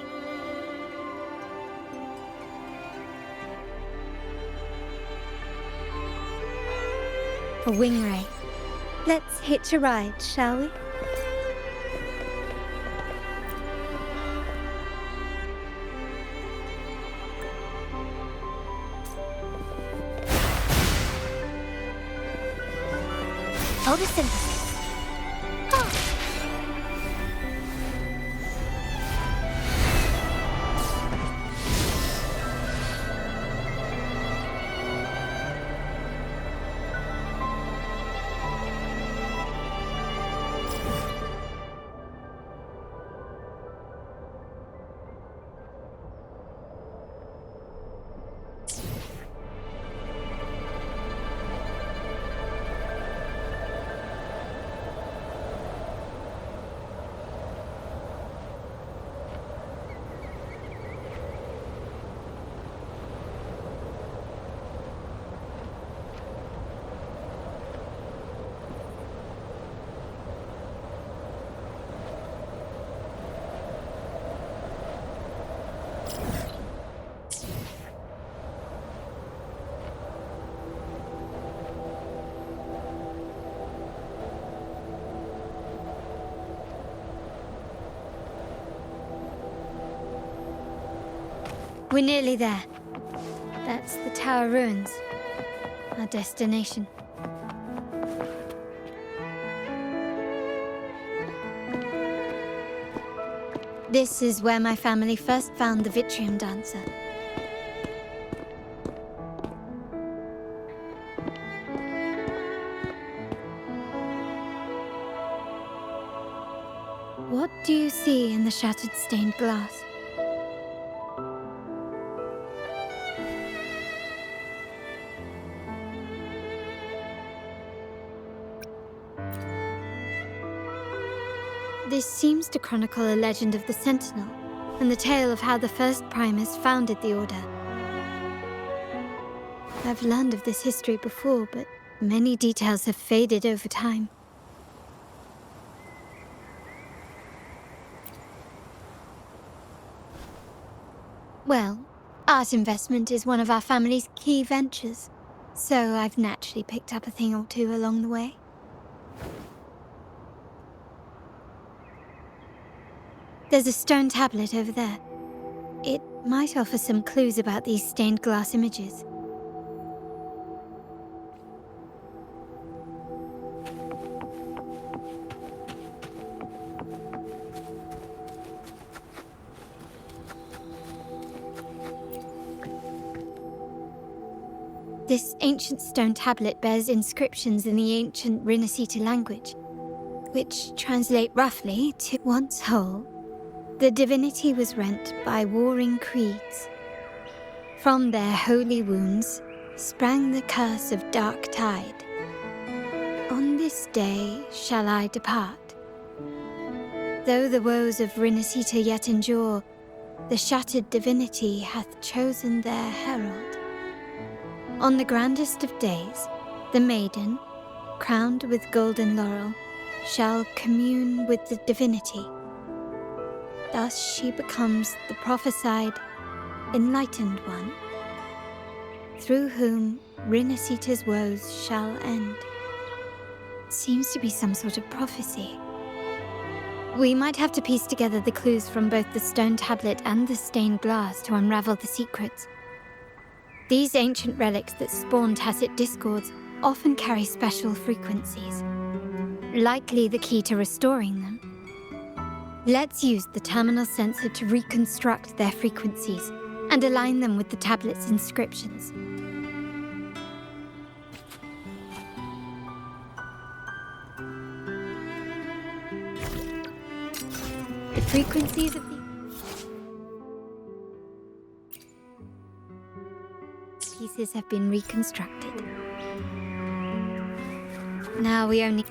A wing ray. Let's hitch a ride, shall we? Photosynthesis. We're nearly there. That's the tower ruins. Our destination. This is where my family first found the Vitrium Dancer. What do you see in the shattered stained glass? This seems to chronicle a legend of the Sentinel, and the tale of how the first Primus founded the Order. I've learned of this history before, but many details have faded over time. Well, art investment is one of our family's key ventures, so I've naturally picked up a thing or two along the way. There's a stone tablet over there. It might offer some clues about these stained glass images. This ancient stone tablet bears inscriptions in the ancient Rinascita language, which translate roughly to once whole. The divinity was rent by warring creeds. From their holy wounds sprang the curse of dark tide. On this day shall I depart. Though the woes of Rinascita yet endure, the shattered divinity hath chosen their herald. On the grandest of days, the maiden, crowned with golden laurel, shall commune with the divinity. Thus she becomes the prophesied, enlightened one, through whom Rinascita's woes shall end. Seems to be some sort of prophecy. We might have to piece together the clues from both the stone tablet and the stained glass to unravel the secrets. These ancient relics that spawn tacit discords often carry special frequencies, likely the key to restoring them. Let's use the terminal sensor to reconstruct their frequencies and align them with the tablet's inscriptions. The frequencies of the pieces have been reconstructed. Now we only...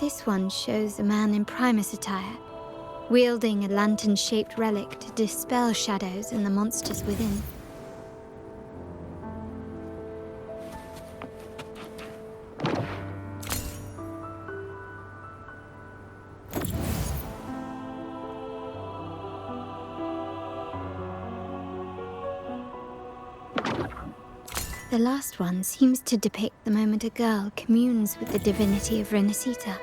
This one shows a man in Primus attire, wielding a lantern-shaped relic to dispel shadows and the monsters within. The last one seems to depict the moment a girl communes with the divinity of Rinascita.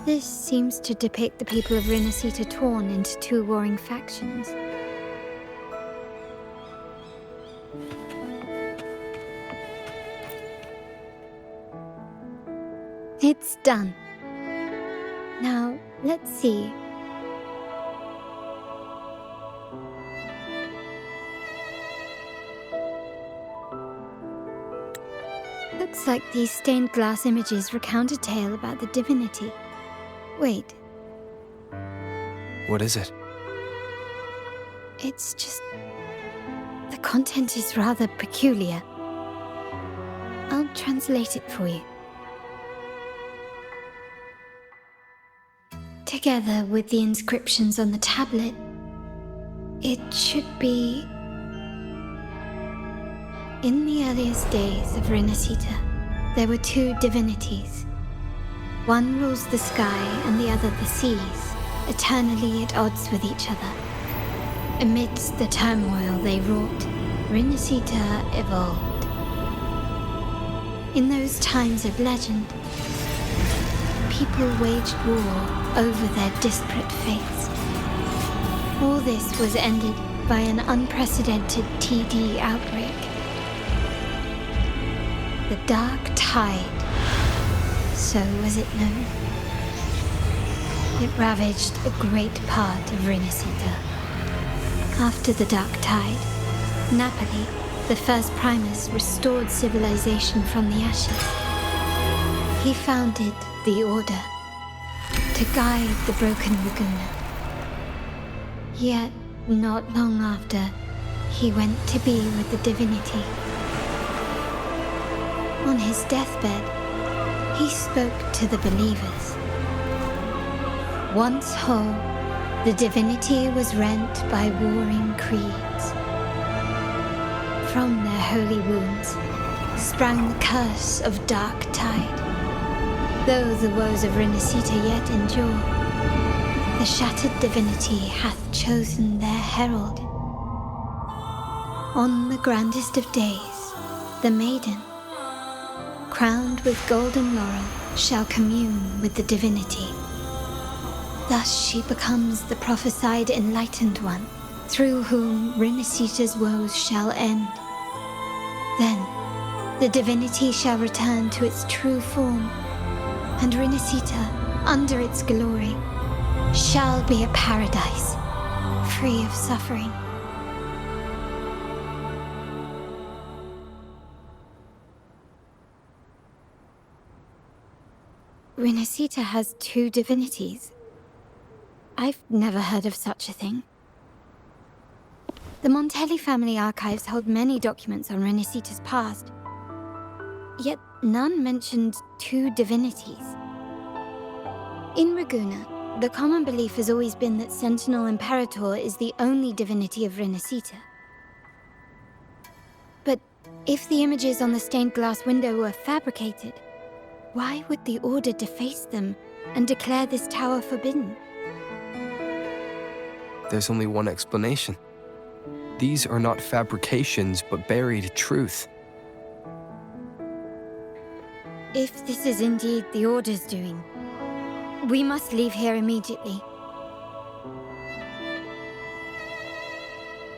This seems to depict the people of Rinascita torn into two warring factions. It's done. Now, let's see. Looks like these stained glass images recount a tale about the divinity. Wait, What is it? it's just... the content is rather peculiar. I'll translate it for you. Together with the inscriptions on the tablet, it should be... In the earliest days of Rinascita, there were two divinities. One rules the sky and the other the seas, eternally at odds with each other. Amidst the turmoil they wrought, Rinascita evolved. In those times of legend, people waged war over their disparate fates. All this was ended by an unprecedented TD outbreak. The Dark Tide, so was it known. It ravaged a great part of Rinascita. After the Dark Tide, Napoli, the first Primus, restored civilization from the ashes. He founded the Order to guide the broken Laguna. Yet, not long after, he went to be with the divinity. On his deathbed, he spoke to the believers. Once whole, the divinity was rent by warring creeds. From their holy wounds sprang the curse of Dark Tide. Though the woes of Rinascita yet endure, the shattered divinity hath chosen their herald. On the grandest of days, the maiden, crowned with golden laurel, shall commune with the divinity. Thus she becomes the prophesied enlightened one, through whom Rinascita's woes shall end. Then, the divinity shall return to its true form, and Rinascita, under its glory, shall be a paradise, free of suffering. Rinascita has two divinities. I've never heard of such a thing. The Montelli family archives hold many documents on Rinascita's past, yet none mentioned two divinities. In Ragusa, the common belief has always been that Sentinel Imperator is the only divinity of Rinascita. But if the images on the stained glass window were fabricated, why would the Order deface them and declare this tower forbidden? There's only one explanation. These are not fabrications, but buried truth. If this is indeed the Order's doing, we must leave here immediately.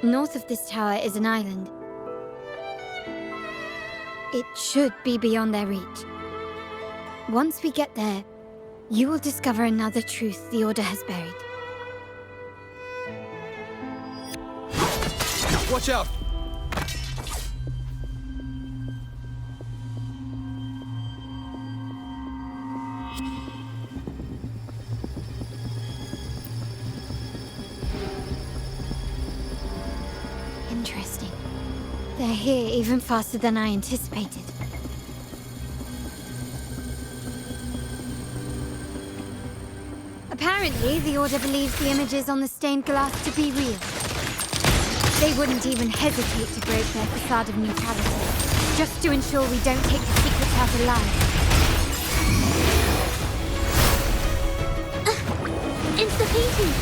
North of this tower is an island. It should be beyond their reach. Once we get there, you will discover another truth the Order has buried. Watch out! Interesting. They're here even faster than I anticipated. Apparently, the Order believes the images on the stained glass to be real. They wouldn't even hesitate to break their facade of neutrality, just to ensure we don't take the secrets out alive. It's the painting!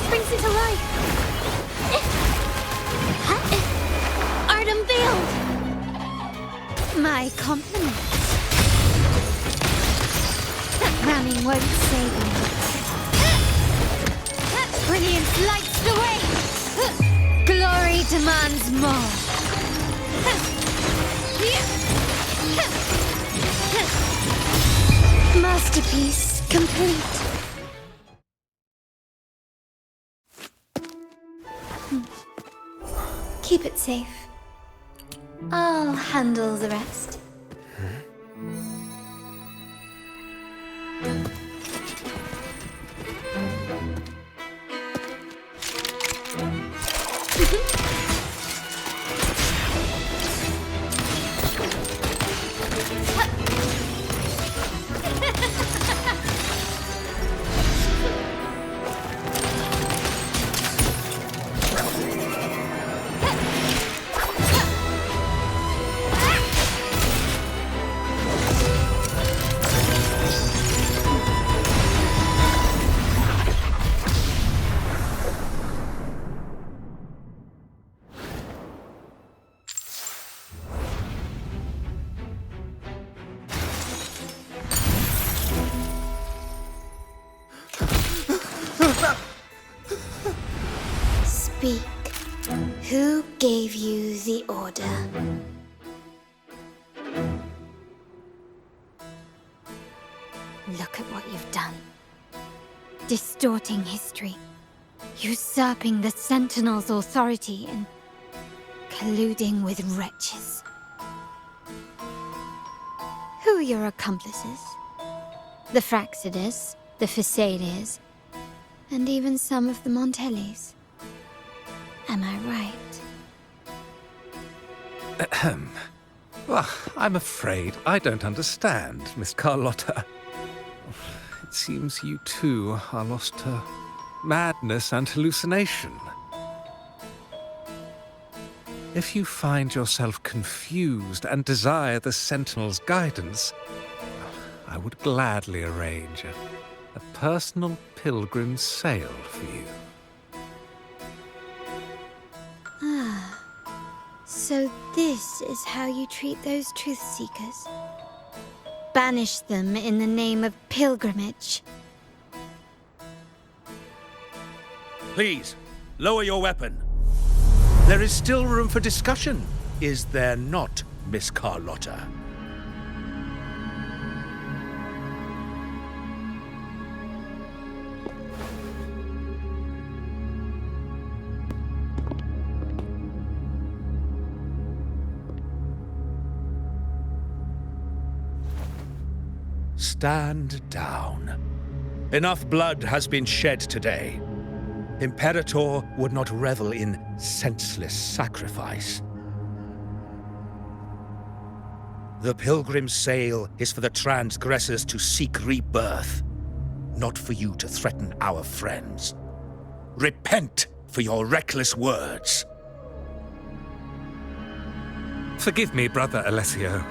Springs into life! My compliments. That ramming won't save me. Brilliance lights the way. Glory demands more. Masterpiece complete. Keep it safe. I'll handle the rest. Speak. Who gave you the order? Look at what you've done. Distorting history. Usurping the Sentinel's authority and colluding with wretches. Who are your accomplices? The Fraxidus, the Phisades, and even some of the Montellis. Am I right? Ahem. Well, I'm afraid I don't understand, Miss Carlotta. It seems you too are lost to madness and hallucination. If you find yourself confused and desire the Sentinel's guidance, I would gladly arrange a personal pilgrim sail for you. Ah, so this is how you treat those truth seekers. Banish them in the name of pilgrimage. Please, lower your weapon. There is still room for discussion, is there not, Miss Carlotta? Stand down. Enough blood has been shed today. Imperator would not revel in senseless sacrifice. The pilgrim's sail is for the transgressors to seek rebirth, not for you to threaten our friends. Repent for your reckless words. Forgive me, Brother Alessio.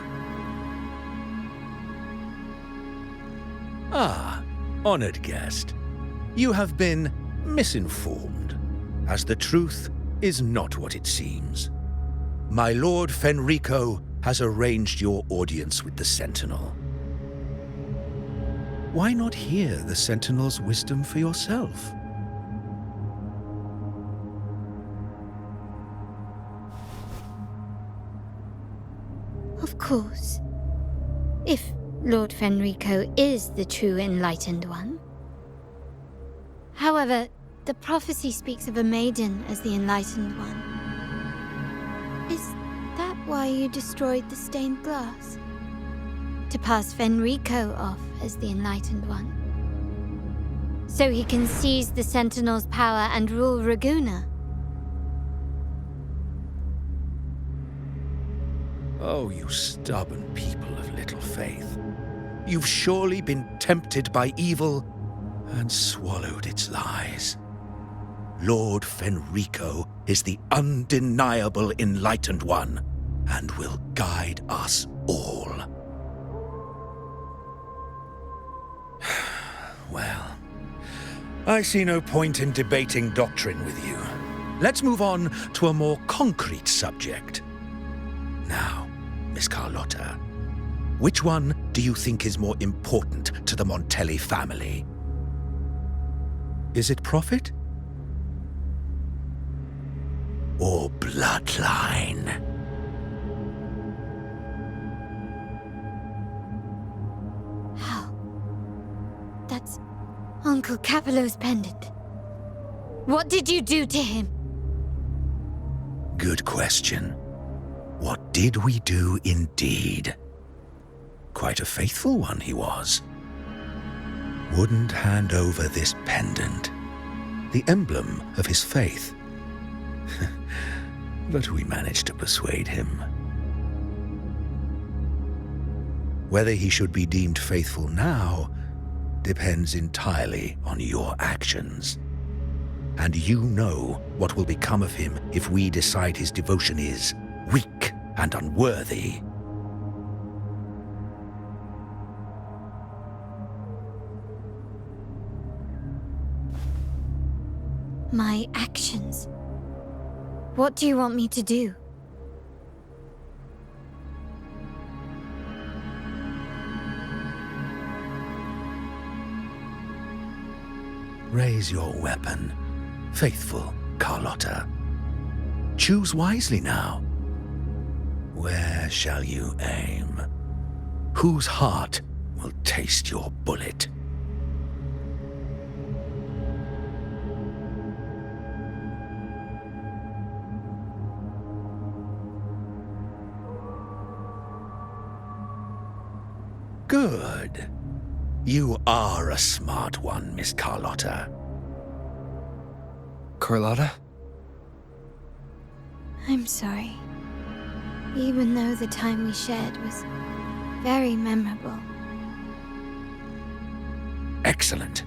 Ah, honored guest. You have been misinformed, as the truth is not what it seems. My Lord Fenrico has arranged your audience with the Sentinel. Why not hear the Sentinel's wisdom for yourself? Of course. If Lord Fenrico is the true enlightened one. However, the prophecy speaks of a maiden as the enlightened one. Is that why you destroyed the stained glass? To pass Fenrico off as the enlightened one? So he can seize the Sentinel's power and rule Raguna? Oh, you stubborn people of little faith. You've surely been tempted by evil and swallowed its lies. Lord Fenrico is the undeniable enlightened one and will guide us all. Well, I see no point in debating doctrine with you. Let's move on to a more concrete subject. Now, Miss Carlotta. Which one do you think is more important to the Montelli family? Is it profit? Or bloodline? How? That's Uncle Capello's pendant. What did you do to him? Good question. What did we do indeed? Quite a faithful one he was. Wouldn't hand over this pendant, the emblem of his faith. But we managed to persuade him. Whether he should be deemed faithful now depends entirely on your actions. And you know what will become of him if we decide his devotion is weak and unworthy. My actions? What do you want me to do? Raise your weapon, faithful Carlotta. Choose wisely now. Where shall you aim? Whose heart will taste your bullet? Good. You are a smart one, Miss Carlotta. Carlotta? I'm sorry. Even though the time we shared was very memorable. Excellent.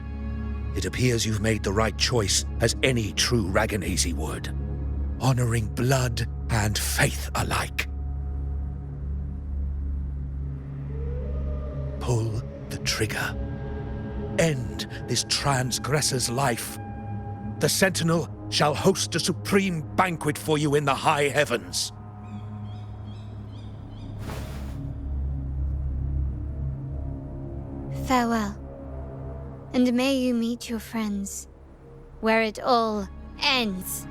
It appears you've made the right choice, as any true Ragganese would. Honoring blood and faith alike. Pull the trigger. End this transgressor's life. The Sentinel shall host a supreme banquet for you in the high heavens. Farewell. And may you meet your friends where it all ends.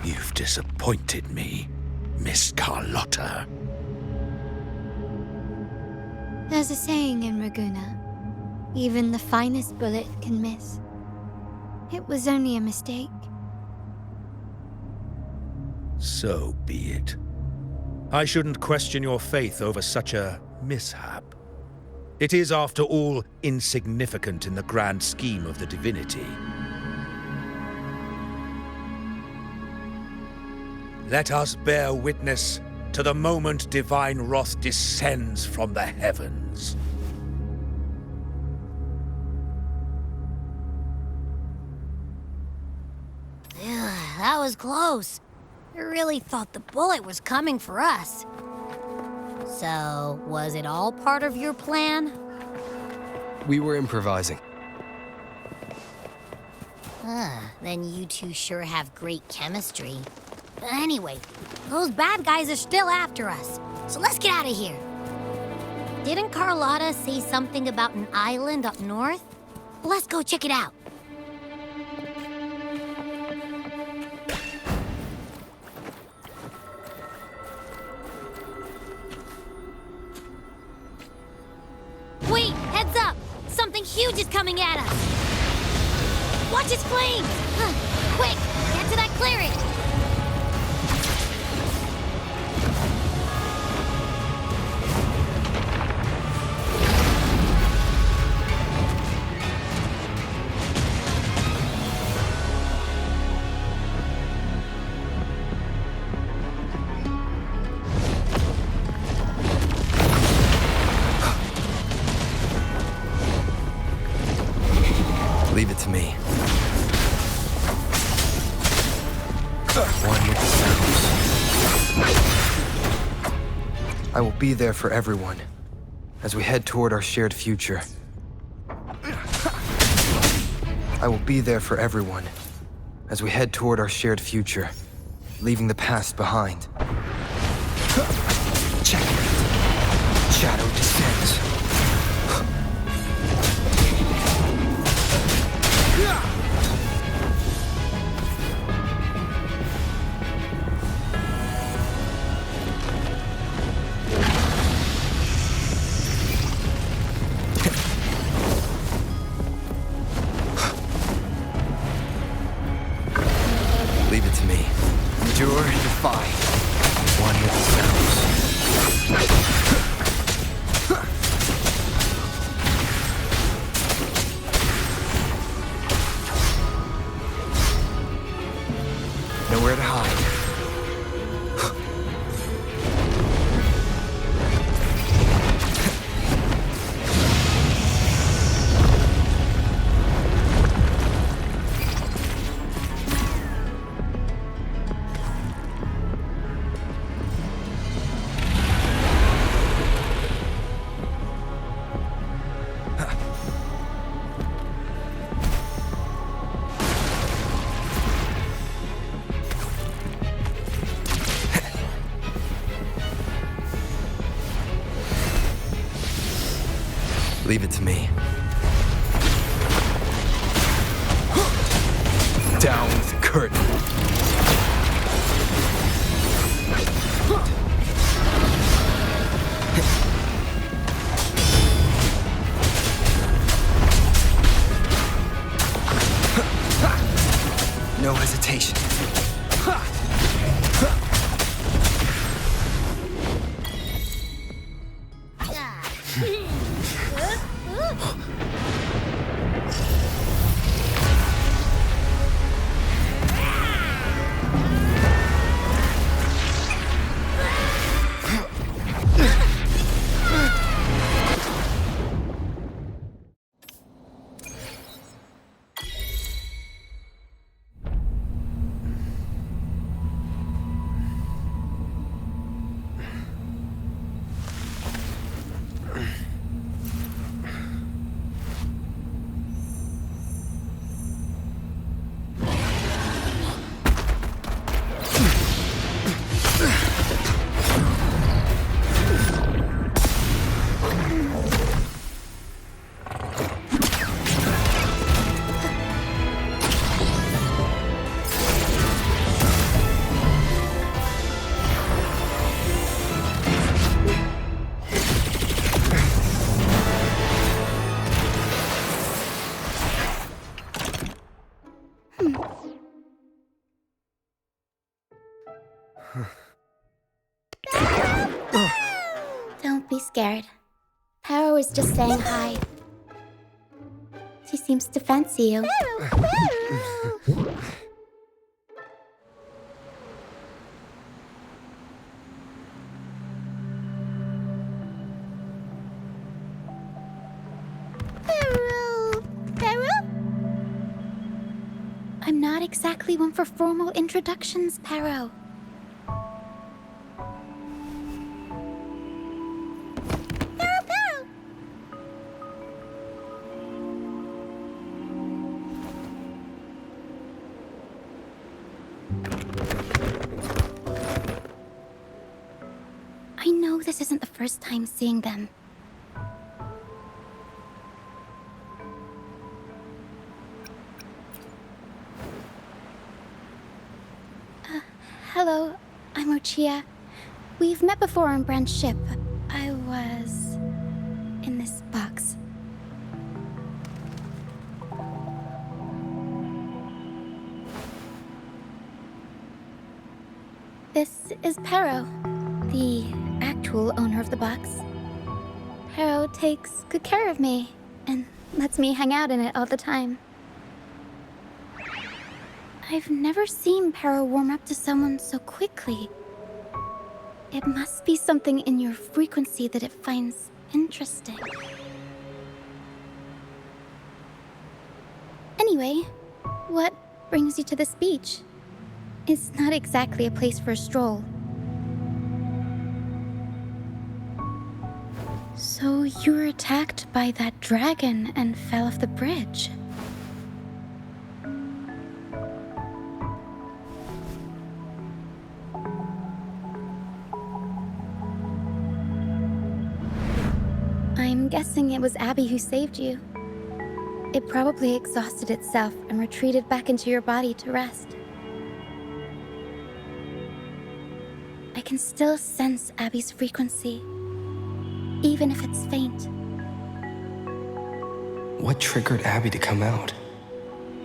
You've disappointed me, Miss Carlotta. There's a saying in Raguna, even the finest bullet can miss. It was only a mistake. So be it. I shouldn't question your faith over such a mishap. It is, after all, insignificant in the grand scheme of the divinity. Let us bear witness to the moment divine wrath descends from the heavens. That was close. I really thought the bullet was coming for us. So, was it all part of your plan? We were improvising. Then you two sure have great chemistry. Anyway, those bad guys are still after us, so let's get out of here. Didn't Carlotta say something about an island up north? Let's go check it out. Wait, heads up! Something huge is coming at us! Watch its flames! Quick, get to that clearing! Leave it to me. One with the sounds. I will be there for everyone as we head toward our shared future. I will be there for everyone as we head toward our shared future, leaving the past behind. Checkmate. Shadow descends. Leave it to me. Endure and defy. One with the sounds. Nowhere to hide. Leave it to me. Down with the curtain. No hesitation. Don't be scared. Paro is just saying hi. She seems to fancy you. I'm not exactly one for formal introductions, Paro. I know this isn't the first time seeing them. Hello, I'm Lucia. We've met before on Brand's ship. I was in this box. This is Paro, the actual owner of the box. Paro takes good care of me and lets me hang out in it all the time. I've never seen Paro warm up to someone so quickly. It must be something in your frequency that it finds interesting. Anyway, what brings you to this beach? It's not exactly a place for a stroll. So you were attacked by that dragon and fell off the bridge. I'm guessing it was Abby who saved you. It probably exhausted itself and retreated back into your body to rest. I can still sense Abby's frequency, even if it's faint. What triggered Abby to come out?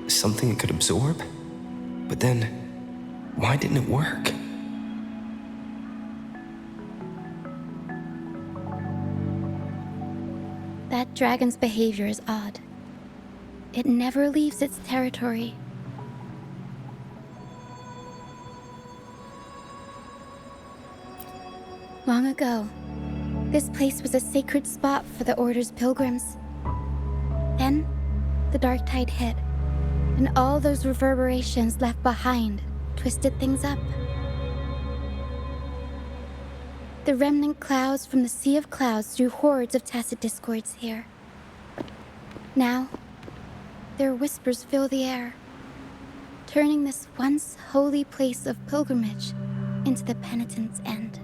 Something it could absorb? But then, why didn't it work? That dragon's behavior is odd. It never leaves its territory. Long ago, this place was a sacred spot for the Order's pilgrims. Then, the dark tide hit, and all those reverberations left behind twisted things up. The remnant clouds from the Sea of Clouds drew hordes of tacit discords here. Now, their whispers fill the air, turning this once holy place of pilgrimage into the penitent's end.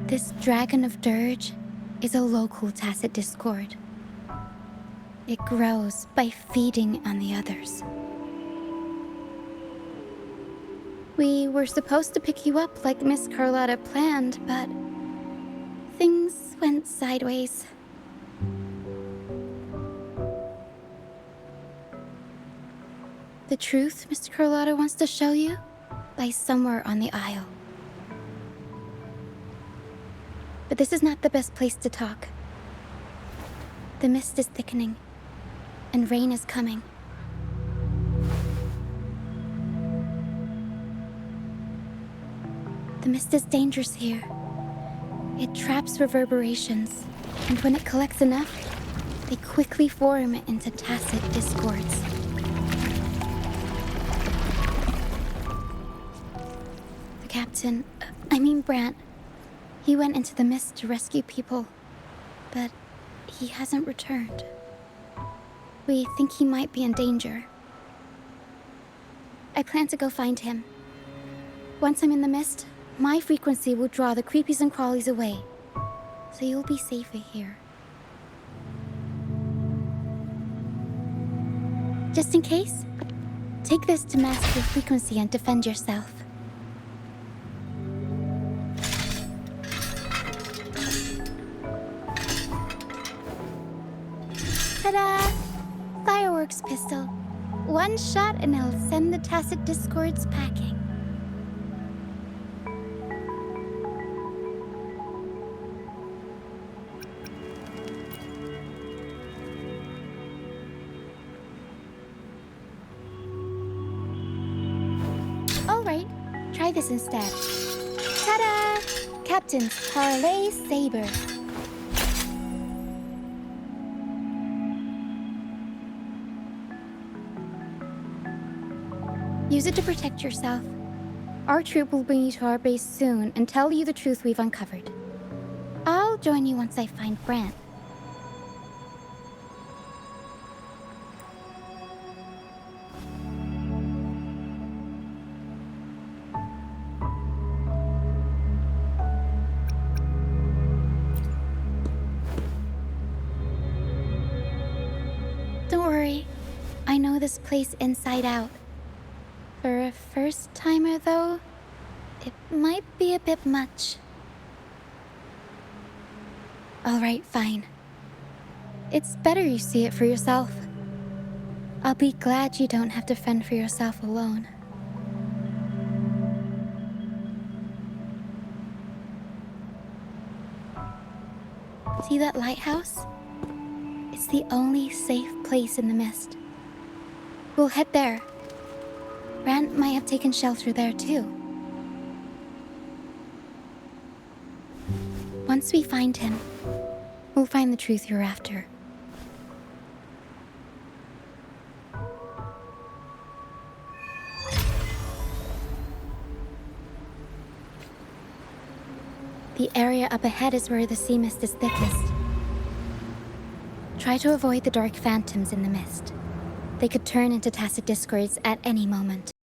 This dragon of dirge is a local tacit discord. It grows by feeding on the others. We were supposed to pick you up like Miss Carlotta planned, but things went sideways. The truth Mr. Carlotta wants to show you lies somewhere on the aisle. But this is not the best place to talk. The mist is thickening, and rain is coming. The mist is dangerous here. It traps reverberations, and when it collects enough, they quickly form into tacit discords. The captain, Brant, he went into the mist to rescue people, but he hasn't returned. We think he might be in danger. I plan to go find him. Once I'm in the mist, my frequency will draw the creepies and crawlies away, so you'll be safer here. Just in case, take this to mask your frequency and defend yourself. Ta-da! Fireworks pistol. One shot and it'll send the tacit discords packing. Try this instead. Ta-da! Captain's Parlay Saber. Use it to protect yourself. Our troop will bring you to our base soon and tell you the truth we've uncovered. I'll join you once I find Brant. I know this place inside out. For a first-timer, though, it might be a bit much. All right, fine. It's better you see it for yourself. I'll be glad you don't have to fend for yourself alone. See that lighthouse? It's the only safe place in the mist. We'll head there. Brant might have taken shelter there too. Once we find him, we'll find the truth you're after. The area up ahead is where the sea mist is thickest. Try to avoid the dark phantoms in the mist. They could turn into tacit discords at any moment.